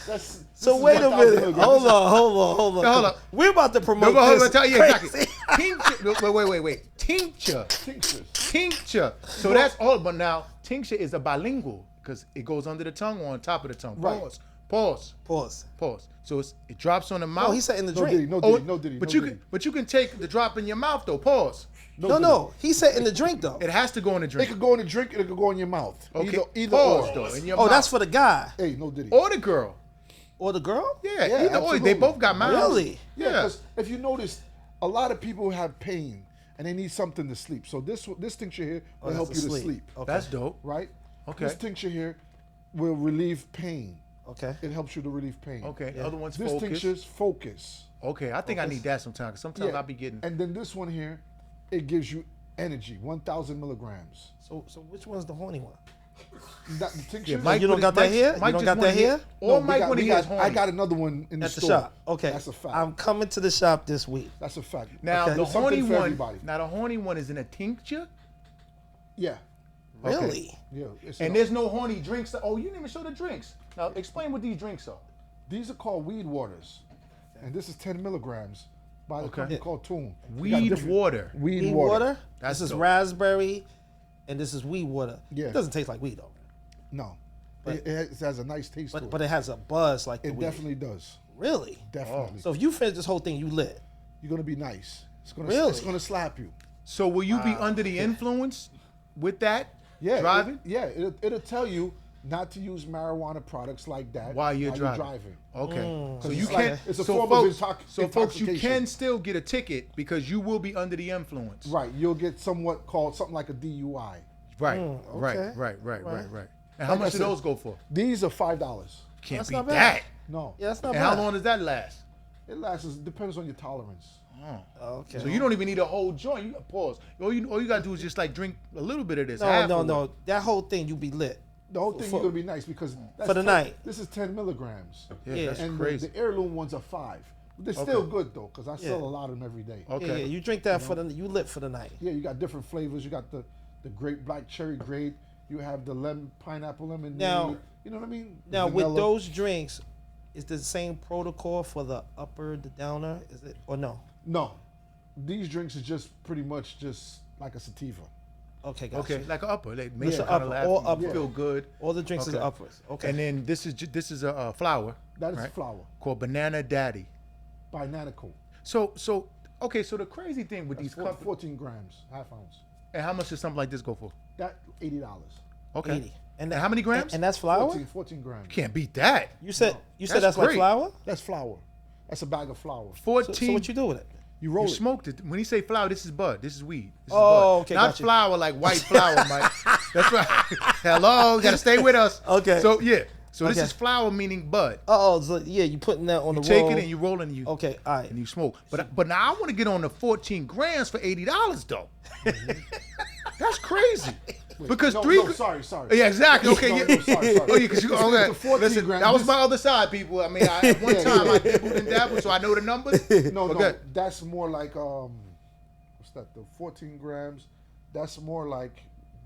That's, So this is wait a 1,000 minute. milligrams. Hold on. Hold up. We're about to No, promote but hold this. on, yeah, Crazy. exactly. Tincture. Wait. Tincture. Tinctures. Tincture. So that's all. But now, tincture is a bilingual because it goes under the tongue or on top of the tongue. Right. Pause. Pause. So it drops on the mouth. Oh, he said in the No diddy, drink. no Oh, diddy, no diddy. But no you diddy. can take the drop in your mouth though. Pause. No. He said in the drink though. It has to go in the It drink. could go in the drink. It could go in your mouth. Okay. Either Pause, or. though. In your Oh, mouth. that's for the guy Hey, no diddy. Or the girl. or the girl. Yeah, Yeah, either or. They absolutely. both got mouths. Really? Yeah, because if you notice, a lot of people have pain and they need something to sleep. So this tincture here will that's help to you to sleep. sleep. Okay. That's dope. Right? Okay. This tincture here will relieve pain. Okay. It helps you to relieve pain. Okay. Yeah. Other one's This focus. tincture's focus. Okay, I think I Focus. need that sometimes. 'Cause sometimes Yeah. I'll be getting. And then this one here, it gives you energy, 1,000 milligrams. So which one's the horny one? That the tincture. Yeah, Mike you don't would- got that Mike- here? Mike You don't just got wanna that here? Or we Mike got- when we he got- gets horny. I got another one in the At the store. shop. Okay. That's a fact. I'm coming to the shop this week. That's a fact. Now Okay. the There's something horny for one. everybody. Now the horny one is in a tincture, Yeah. Really? Yeah. It's and enough. there's no horny drinks. Oh, you didn't even show the drinks. Now explain what these drinks are. These are called weed waters, and this is 10 milligrams by the company Yeah. called Toon. We got Weed different- water. Weed Weed water. water. That's This is dope. raspberry, and this is weed water. Yeah. It doesn't taste like weed though. No, But- it has a nice taste to But it. but it has a buzz like the It weed. definitely does. Really? Definitely. So if you finish this whole thing, you lit. You're gonna be nice. It's gonna. Really? It's gonna slap you. So will you be under the influence with that? Yeah. Driving? It'll tell you not to use marijuana products like that While you're driving. Okay. So Because you it's like- can't. it's a so form folks, of so folks, you intoxication. can still get a ticket because you will be under the influence. Right. You'll get somewhat called something like a DUI. Right. okay. Right. And how Like I much do said, those go for? These are $5. Can't That's beat not bad. that. No. Yeah, that's not And bad. how long does that last? It lasts. It depends on your tolerance. Okay. So you don't even need a whole joint. You pause. All you gotta do is just like drink a little bit of this. No, half no, of no. it. That whole thing, you be lit. The whole thing For- is gonna be nice because that's for the 10 night. This is 10 milligrams. Yeah, that's And crazy. the heirloom ones are 5. But they're still good though, because I sell Yeah. a lot of them every day. Okay. Yeah, you drink that for the you lit for the night. Yeah, you got different flavors. You got the grape, black cherry grape. You have the lemon, pineapple lemonade. Now- you know what I mean? Now with Vanilla. those drinks, is the same protocol for the upper, the downer? Is it or no? No, these drinks is just pretty much just like a sativa. Okay, gotcha. Okay, like an upper. Like make It's you an kind of upper, laugh. all You upper. feel good. All the drinks is Okay. uppers. Okay. And then this is a flower. That is right? flour Called Banana Daddy. by Nanico. So okay. So the crazy thing with That's these companies, 14 grams, half ounce. and how much does something like this go for? That $80. Okay. 80. And how many grams? And that's flour. 14 grams. Can't beat that. You said That's that's like great. flour. That's flour. That's a bag of flour. 14. So what you do with it? You roll You it. smoked it. When he say flour, this is bud. This is weed. This is Oh, bud. okay, Not gotcha. flour like white flour, Mike. That's right. Hello, gotta stay with us. Okay. So yeah. So this Okay. is flour meaning bud. Oh, so yeah, you putting that on You the take roll. it and you roll it and you Okay, all right. and you smoke. But now I want to get on the 14 grams for $80 though. That's crazy. Because no, three. no, sorry. Yeah, exactly. Okay, No, yeah. no, sorry. Oh, yeah, because you. It's Okay. the 14 Listen, grams. that was This- my other side, people. I mean, at one time I dabbled and dabbled, so I know the numbers. No, Okay. no, that's more like what's that? The 14 grams. That's more like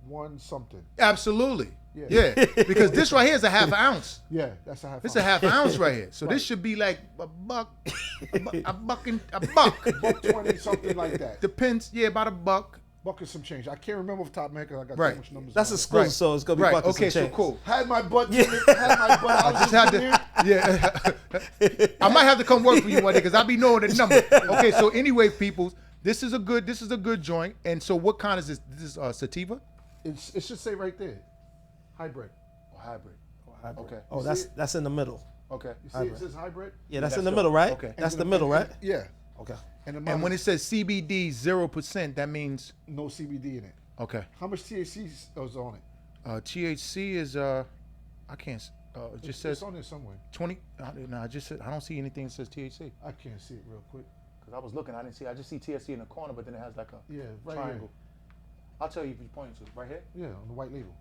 one something. Absolutely. Yeah. Yeah. Because this right here is a half ounce. Yeah, that's a half. It's ounce. a half ounce right here. So this should be like a buck, a buck. $1.20 something like that. Depends. Yeah, about a buck. Buck and some change. I can't remember off the top of my head 'cause I got Right. so much numbers. That's on it. exclusive, Right. so it's gonna be Right. buckets Okay. and So change. cool. Had my butt. Had my butt. I Just had to, yeah. I might have to come work for you one day because I be knowing the number. Okay, so anyway, people, this is a good joint. And so, what kind is this? This is sativa. It should say right there, hybrid. Or hybrid. Okay. Oh, You see that's in the middle. Okay. You see, it says hybrid. Yeah, that's that's in the dope. middle, right? Okay. That's And the middle, right? Yeah. Okay. And when it says CBD 0%, that means no CBD in it. okay. How much THC is on it? THC is I can't. It just says It's on there somewhere. 20. No, I just said I don't see anything that says THC. I can't see it real quick. Because I was looking, I didn't see. I just see THC in the corner, but then it has like a Yeah, right triangle. I'll tell you if you point to right here. here. Yeah, on the white label.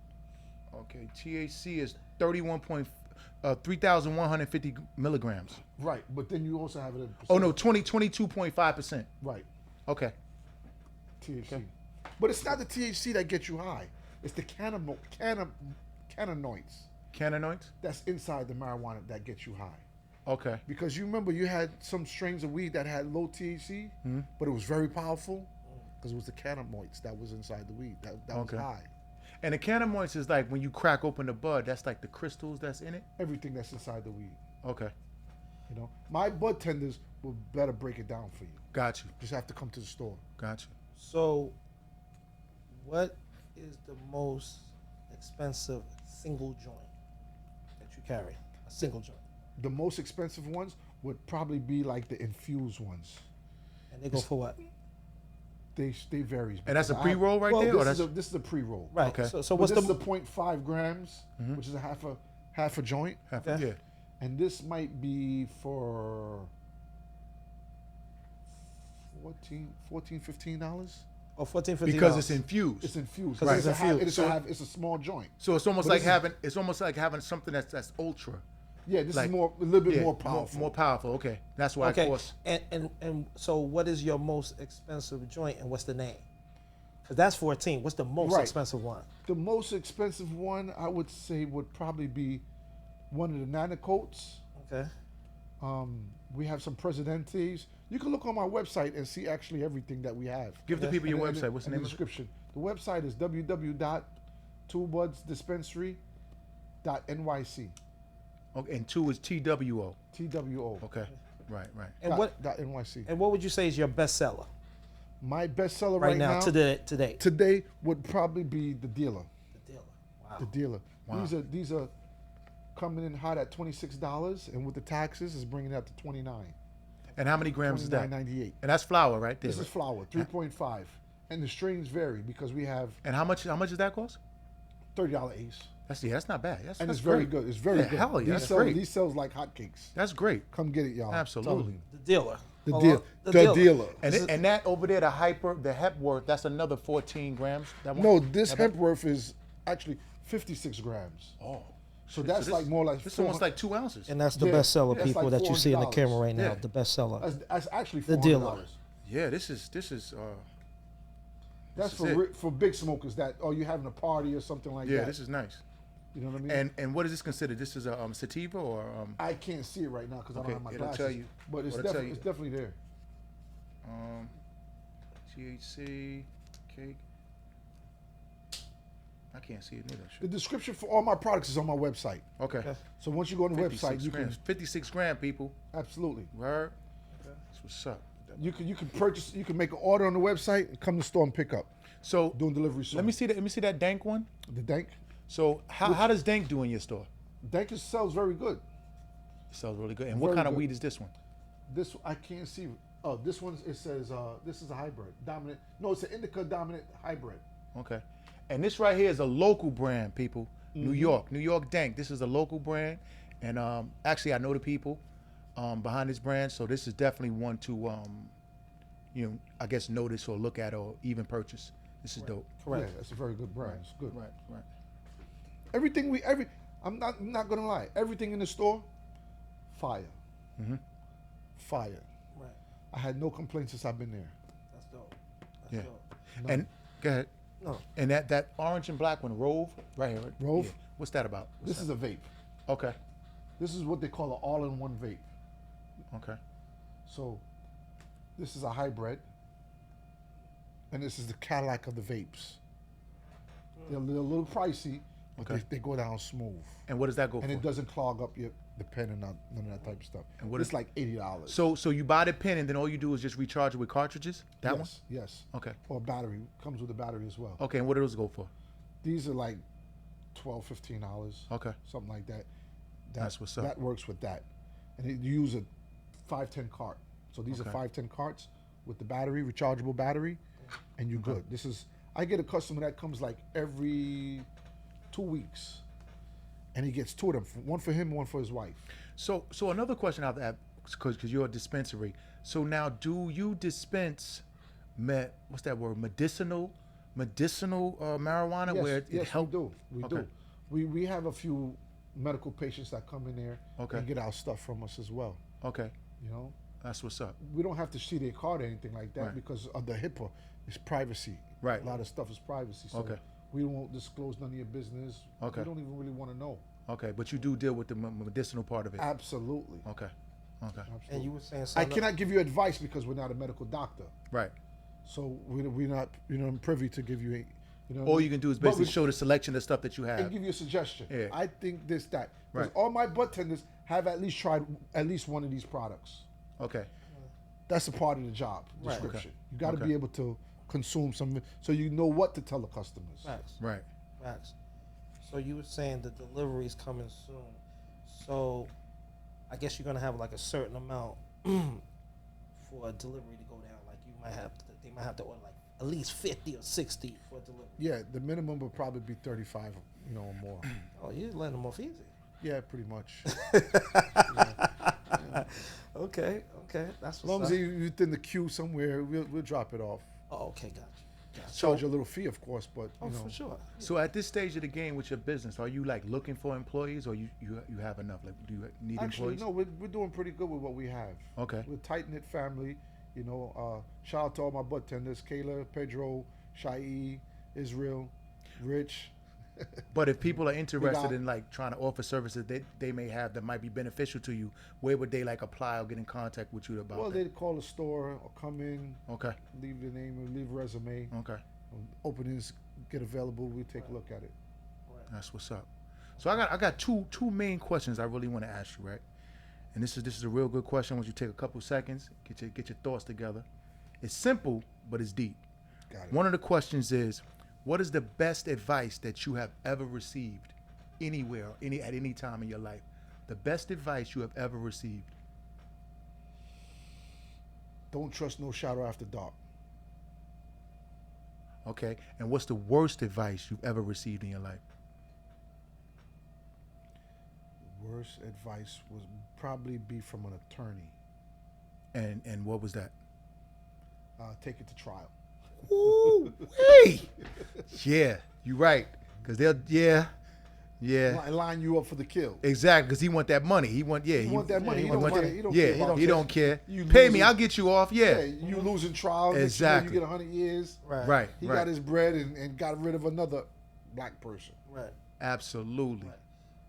Okay, THC is 3,150 milligrams. Right, but then you also have it in Oh no, 22.5%. Right, Okay. THC. But it's not the THC that gets you high. It's the cannabinoids Cannabinoids? that's inside the marijuana that gets you high. Okay. Because you remember you had some strains of weed that had low THC, but it was very powerful because it was the cannabinoids that was inside the weed that Okay. was high. And the cannabinoids is like when you crack open the bud, that's like the crystals that's in it? Everything that's inside the weed. Okay. You know, my bud tenders will better break it down for you. Got you. Just have to come to the store. Got you. So, what is the most expensive single joint that you carry? A single joint. The most expensive ones would probably be like the infused ones. And they go for what? They varies. And that's a because pre-roll right there? Or This is a pre-roll. Right. Okay. So what's this the is a 0.5 grams, which is a half a joint. Okay. Yeah. And this might be for $14, $15. or $14.50? Because it's infused. It's infused. Because it's infused. It's a small joint. So it's almost But like this having something that's ultra. Yeah, this Like- is a little bit Yeah, more powerful. More powerful. Okay, that's why Okay. it costs. And so what is your most expensive joint and what's the name? Because that's 14. What's the most Right. expensive one? The most expensive one I would say would probably be one of the Nanocoats. Okay. We have some Presidentes. You can look on my website and see actually everything that we have. Give the people your And website. What's the name of it? description. The website is www.2budsdispensary.nyc. Okay, and 2 is TWO. TWO. Okay, right. And dot, what dot NYC. and what would you say is your bestseller My bestseller right now today? today would probably be the dealer. The dealer. Wow. The dealer. Wow. These are coming in hot at $26, and with the taxes, is bringing it up to $29. And how many grams is that? $29.98. And that's flour, right there. This is flour, 3.5, and the strains vary because we have And how much does that cost? $30 ace, That's not bad. and That's it's very great. good. It's very Yeah, good. hell yeah, that's These great. These sells like hotcakes. That's great. Come get it, y'all. Absolutely. The dealer. The Hold deal. on. The dealer. And that over there, the Hepworth, that's another 14 grams. That one? No, this That- Hempworth is actually 56 grams. Oh. So shit. that's this- like more like This is almost 400 like 2 ounces. And that's the Yeah, bestseller, that's people, like that you see in the camera $400. right now. Yeah. The bestseller. That's actually The $400. dealer. Yeah, this is That's This is it. for big smokers that you're having a party or something like yeah, that. this is nice. You know what I mean? And what is this considered? This is a sativa or I can't see it right now because I Okay, don't have my it'll glasses. tell you. But it's It'll tell you. definitely there. THC cake. I can't see it neither. The description for all my products is on my website. Okay. So once you go on the 56 website, you grams. 56 gram, people. can absolutely. Word. That's what's up. You can purchase. You can make an order on the website and come to the store and pick up. So Doing delivery soon. let me see that dank one. The dank. So how does dank do in your store? Dank sells very good. It sells really good. And what Very kind of good. weed is this one? This I can't see. Oh, this one it says this is a hybrid dominant. No, it's an indica dominant hybrid. Okay. And this right here is a local brand, people. Mm-hmm. New York Dank. This is a local brand. And actually I know the people behind this brand, so this is definitely one to I guess notice or look at or even purchase. This is dope. Correct. Yeah, it's a very good brand. It's good. Right. Everything I'm not gonna lie. Everything in the store, fire. Fire. Right. I had no complaints since I've been there. That's dope. That's Yeah. dope. And go ahead. No. And that orange and black one, Rove, right here. Right? Rove? Yeah. What's that about? This is a vape. Okay. This is what they call an all-in-one vape. Okay. So, this is a hybrid, and this is the Cadillac of the vapes. They're a little pricey, but Okay. they go down smooth, And what does that go and for? it doesn't clog up the pen and none of that type of stuff. And what it's is- like $80. So you buy the pen and then all you do is just recharge it with cartridges? That one? Yes. Okay. Or battery comes with a battery as well. Okay, and what do those go for? These are like $12, $15. Okay. Something like that. That's what's up. That works with that, and you use a 510 cart. So these Okay. are 510 carts with the battery, rechargeable battery, and you're good. I get a customer that comes like every 2 weeks, and he gets two of them, one for him, one for his wife. So another question out there, because you're a dispensary. So now, do you dispense what's that word? Medicinal marijuana, Yes, where it yes, helps? we Okay. do. We have a few medical patients that come in there Okay. and get our stuff from us as well. Okay, You know, that's what's up. we don't have to see their card or anything like that Right. because of the HIPAA. It's privacy. Right. A lot of stuff is privacy. So Okay. we won't disclose none of your business. Okay. We don't even really want to know. Okay, but you do deal with the medicinal part of it. Absolutely. Okay. Absolutely. And you were saying I something. cannot give you advice because we're not a medical doctor. Right. So we're not, privy to give you, All you can do is But basically we- show the selection of stuff that you and have. give you a suggestion. Yeah. I think this, that. Because Right. all my bud tenders have at least tried at least one of these products. Okay. That's a part of the job Right. description. You got to Okay. be able to consume some, so you know what to tell the customers. Facts. Right. Facts. So you were saying the delivery's coming soon. So I guess you're gonna have like a certain amount for a delivery to go down. Like they might have to order like at least 50 or 60 for delivery. Yeah, the minimum would probably be 35, or more. Oh, you're letting them off easy. Yeah, pretty much. Okay, that's As long as you're within the queue somewhere, we'll drop it off. Oh, okay, gotcha. Charge a little fee, of course, but for sure. So at this stage of the game with your business, are you like looking for employees, or you have enough? Like, do you need Actually, employees? no, we're doing pretty good with what we have. Okay. We're a tight knit family. Shout out to all my bud tenders: Kayla, Pedro, Shai, Israel, Rich. But if people are interested in like trying to offer services they may have that might be beneficial to you, where would they like apply or get in contact with you about Well, that? they'd call the store or come in. Okay. Leave the name or leave a resume. Okay. Openings get available. We take a look at it. That's what's up. So I got two main questions I really want to ask you, right? And this is a real good question. Once you take a couple seconds, get your thoughts together. It's simple, but it's deep. Got it. One of the questions is, what is the best advice that you have ever received anywhere, at any time in your life? The best advice you have ever received. Don't trust no shadow after dark. Okay. And what's the worst advice you've ever received in your life? Worst advice would probably be from an attorney. And what was that? Take it to trial. Ooh, hey. Yeah, you're right. Cause they'll, Line you up for the kill. exactly. Cause he want that money. He want that money. He don't want care. that- He don't yeah, care about he that. don't care. You Pay me, losing- I'll get you off. Yeah, You losing trial. Exactly. You get 100 years. right. He got his bread and got rid of another black person. Right. Absolutely. Right.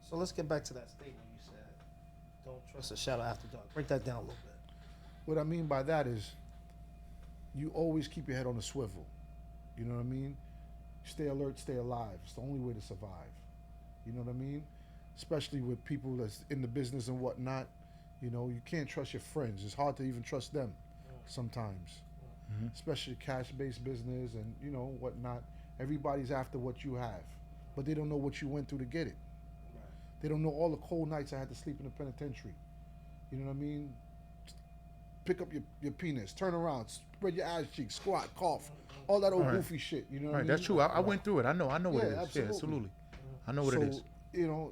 So let's get back to that statement you said. Don't trust a shadow after dark. Break that down a little bit. What I mean by that is, you always keep your head on a swivel. You know what I mean? Stay alert, stay alive. It's the only way to survive. You know what I mean? Especially with people that's in the business and whatnot. You can't trust your friends. It's hard to even trust them sometimes. Mm-hmm. Especially cash-based business and, whatnot. Everybody's after what you have. But they don't know what you went through to get it. Right. They don't know all the cold nights I had to sleep in the penitentiary. You know what I mean? Pick up your penis, turn around, spread your ass cheeks, squat, cough, all that old goofy shit. You know what I mean? That's true. I went through it. I know what it is. Absolutely. Yeah, absolutely. I know what it is.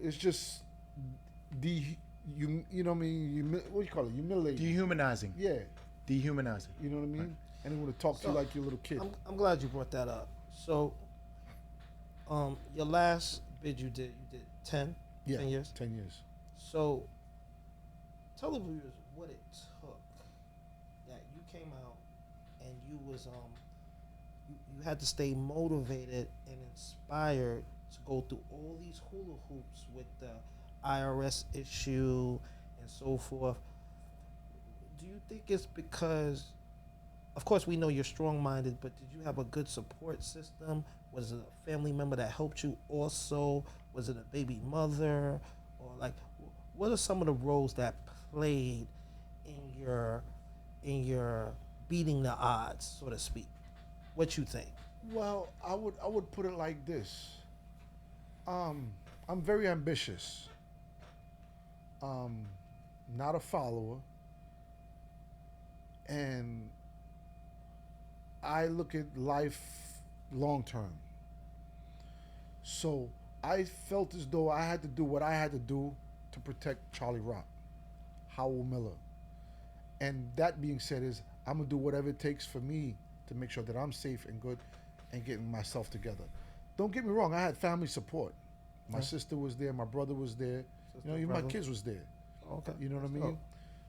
It's just you know what I mean? What do you call it? Humiliating. Dehumanizing. Yeah. Dehumanizing. You know what I mean? Right. And they want to talk to you like your little kid. I'm glad you brought that up. So, your last bid you did 10 years? 10 years. So, tell the viewers what it took that you came out and you was you had to stay motivated and inspired to go through all these hula hoops with the IRS issue and so forth. Do you think it's because, of course we know you're strong-minded, but did you have a good support system? Was it a family member that helped you also? Was it a baby mother? Or like, what are some of the roles that played in your beating the odds, so to speak? What you think? Well, I would put it like this. I'm very ambitious. Not a follower. And I look at life long term. So I felt as though I had to do what I had to do to protect Charlie Rock, Howell Miller. And that being said is, I'm gonna do whatever it takes for me to make sure that I'm safe and good and getting myself together. Don't get me wrong, I had family support. My sister was there, my brother was there, even my kids was there. Okay. You know what I mean?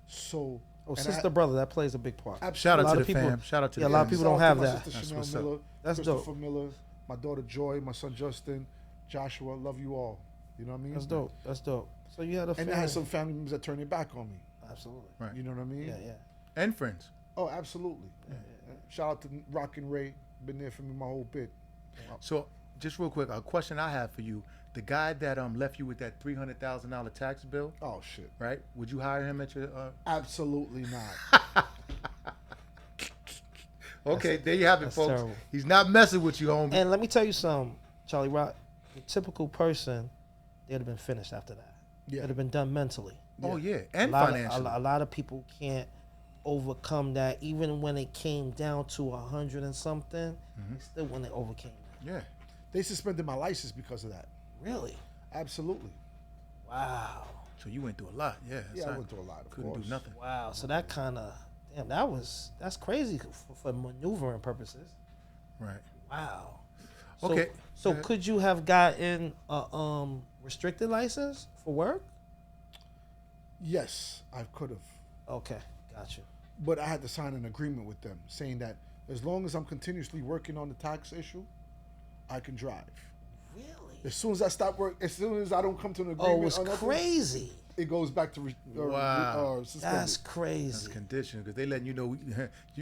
So sister, brother, that plays a big part. Shout out lot to of the people- fam. Shout out to Yeah, the a lot of fam. people don't have my that. sister That's Chanel what's up. Miller, That's Christopher dope. Miller, my daughter Joy, my son Justin, Joshua, love you all. You know what I mean? That's dope. That's dope. So you had a And family. I had some family members that turned their back on me. Absolutely. Right. You know what I mean? Yeah. And friends. Oh, absolutely. Shout out to Rock and Ray, been there for me my whole bit. So just real quick, a question I have for you. The guy that left you with that $300,000 tax bill, Oh shit. right? Would you hire him at your Absolutely not. Okay, there you have it, that's folks. terrible. He's not messing with you, homie. And let me tell you something, Charlie Rock. The typical person, they'd have been finished after that. Yeah. It'd have been done mentally. Oh yeah, and a financially. lot of people can't overcome that. Even when it came down to 100 and something, they still when they overcame that. Yeah. They suspended my license because of that. Really? Absolutely. Wow. So you went through a lot. Yeah. Yeah, I went through a lot. Of Couldn't course. do nothing. Wow. So that kind of, damn, that's crazy for maneuvering purposes. Right. Wow. So, Okay. So could you have gotten a restricted license for work? Yes, I could have. Okay, gotcha. But I had to sign an agreement with them saying that as long as I'm continuously working on the tax issue, I can drive. Really? As soon as I stop work, as soon as I don't come to an agreement, Oh, it's on nothing, crazy. it goes back to Wow. suspended. That's crazy. That's a condition because they letting you know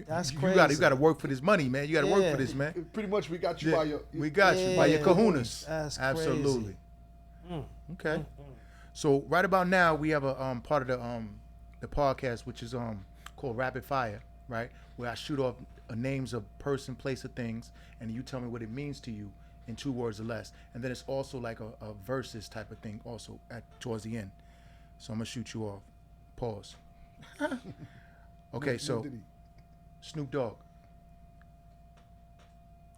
That's you crazy. got to work for this money, man. You got to work Yeah. for this, man. Pretty much, we got you Yeah, by your. we got you by your Yeah. kahunas. That's Absolutely. crazy. Okay. So right about now we have a part of the podcast which is called Rapid Fire, right? Where I shoot off names of person, place, or things, and you tell me what it means to you in 2 words or less. And then it's also like a versus type of thing also towards the end. So I'm gonna shoot you off. Pause. Okay, so Diddy. Snoop Dogg,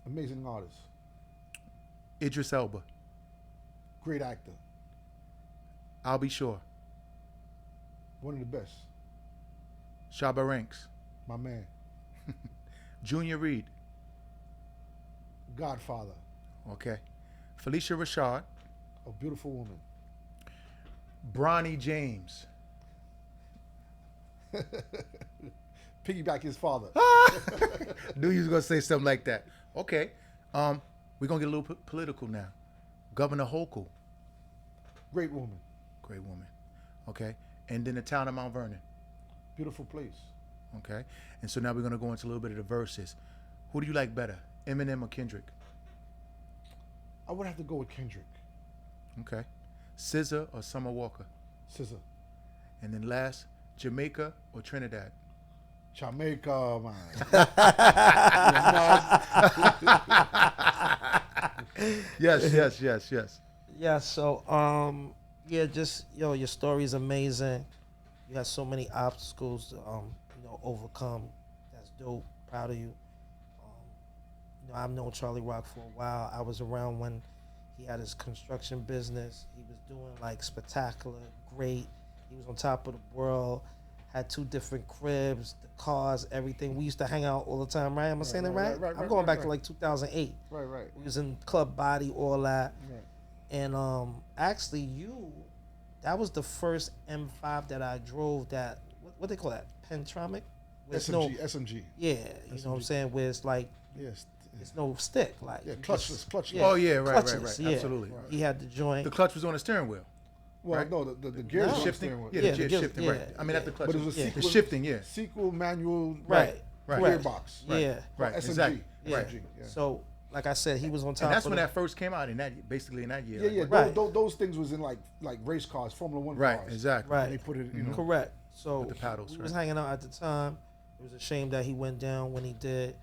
Amazing artist, Idris Elba, great actor, I'll Be Sure, one of the best. Shabba Ranks, My man, Junior Reed, Godfather, okay, Felicia Rashad, a beautiful woman. Bronny James. Piggyback his father. Knew you was gonna say something like that. Okay, we're gonna get a little political now. Governor Hochul, Great woman. great woman. Okay, and then the town of Mount Vernon. Beautiful place. Okay, and so now we're gonna go into a little bit of the verses. Who do you like better, Eminem or Kendrick? I would have to go with Kendrick. Okay, SZA or Summer Walker? SZA. And then last, Jamaica or Trinidad? Jamaica, man. Yes. Yeah, so yeah, just your story is amazing. You had so many obstacles to overcome. That's dope. Proud of you. I've known Charlie Rock for a while. I was around when he had his construction business. He was doing like spectacular, great. He was on top of the world. Had 2 different cribs, the cars, everything. We used to hang out all the time, right? Am I saying that right? I'm going back to like 2008. Right. We was in Club Body, all that. Right. And actually, that was the first M5 that I drove. That what they call that? Pentromic. SMG. Yeah, you know what I'm saying. Where it's like Yes. it's no stick, like Yeah, you clutchless. yeah. Oh yeah, right. Clutchless, yeah. Absolutely. He had the joint. The clutch was on the steering wheel. Well, Right. no, the gears No. on the Shifting. steering wheel. Yeah, Yeah, the gear the gears, shifting. yeah, Right. I mean, yeah. not the clutch. But it was a Yeah. The sequel. shifting. Yeah. Sequel manual. Right. Right. Gearbox. Yeah. Right. SMG. Exactly. Yeah. Right. SMG, yeah. So, like I said, he was on top. And that's of when the- that first came out in that in that year. Yeah. Right. Those things was in like race cars, Formula One Right. cars. Exactly. Right. And they put it, Correct. So With the paddles, we was right. hanging out at the time. It was a shame that he went down when he did.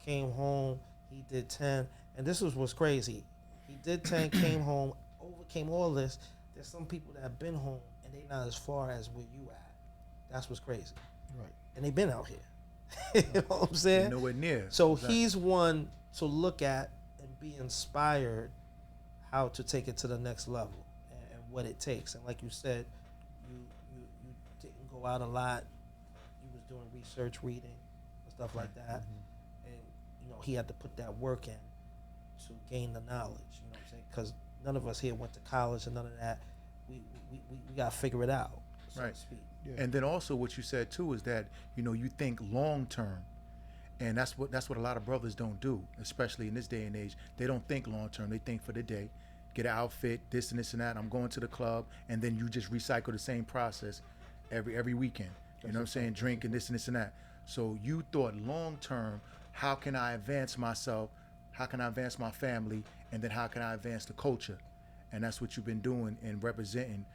Came home, he did 10, and this was what's crazy. He did 10, came home, overcame all this. There's some people that have been home and they not as far as where you at. That's what's crazy. Right. And they been out here. You know what I'm saying? Nowhere near. So Exactly. he's one to look at and be inspired how to take it to the next level and what it takes. And like you said, you didn't go out a lot. You was doing research, reading, and stuff like that. And he had to put that work in to gain the knowledge. You know what I'm saying? Because none of us here went to college and none of that. We got to figure it out, so Right. to speak. Yeah. And then also what you said too is that you think long term, and that's what a lot of brothers don't do, especially in this day and age. They don't think long term. They think for the day, get an outfit, this and this and that. I'm going to the club, and then you just recycle the same process every weekend. You know what I'm saying? Drink and this and this and that. So you thought long term, how can I advance myself? How can I advance my family? And then how can I advance the culture? And that's what you've been doing and representing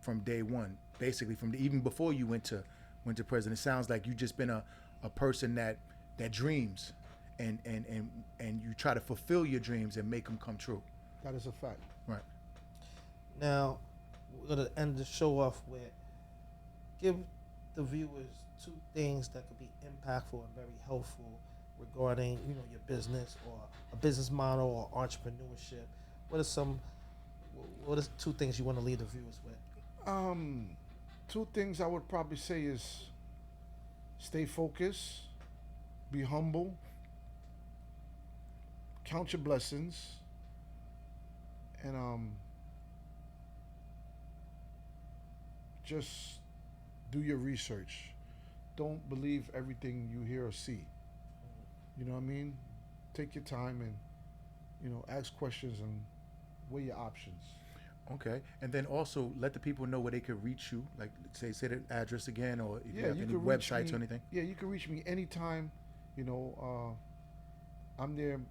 from day one. Basically, even before you went to president. It sounds like you just been a person that dreams and you try to fulfill your dreams and make them come true. That is a fact. Right. Now, we're gonna end the show off with give the viewers 2 things that could be impactful and very helpful regarding, you know, your business or a business model or entrepreneurship. What are 2 things you want to leave the viewers with? 2 things I would probably say is stay focused, be humble, count your blessings, and just do your research. Don't believe everything you hear or see. You know what I mean? Take your time and, you know, ask questions and weigh your options. Okay, and then also let the people know where they could reach you. Like, say the address again, or if you have any websites or anything. Yeah, you can reach me anytime. You know, I'm there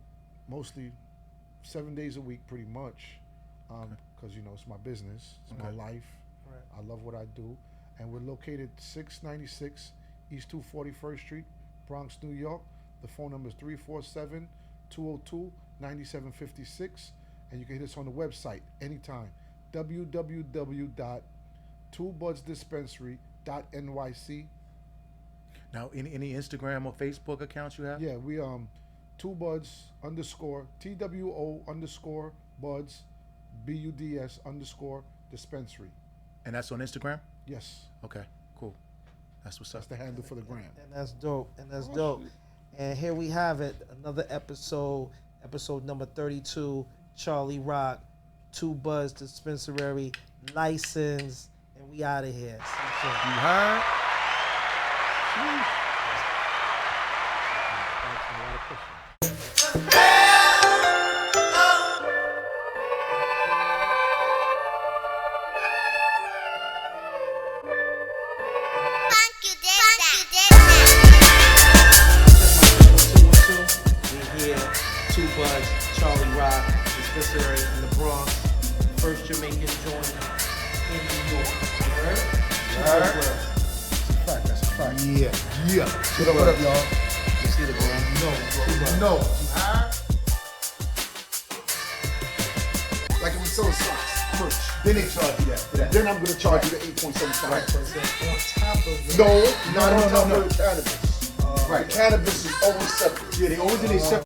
mostly 7 days a week, pretty much, because you know it's my business, it's my life. Right. I love what I do, and we're located 696 East 241st Street, Bronx, New York. The phone number is 347-202-9756, and you can hit us on the website anytime. www.twobudsdispensary.nyc. Now, any Instagram or Facebook accounts you have? Yeah, we TwoBuds _ TWO _ Buds BUDS _ dispensary. And that's on Instagram? Yes. Okay, cool. That's what's That's up. the handle for the gram. And that's dope. And here we have it, another episode number 32. Charlie Rock, 2Buds Dispensary, license, and we out of here. You heard? Charlie Rock, Dispensary in the Bronx, first Jamaican joint in New York. Heard? That's a fact. Yeah. What up, y'all? You see the brand? No. Like if we sell socks, merch, then they charge you that for that. Then I'm gonna charge you the 8.75. Right, so it's on top of the... No, not on top No. of the cannabis. Right, cannabis is always separate. Yeah, they always in a separate.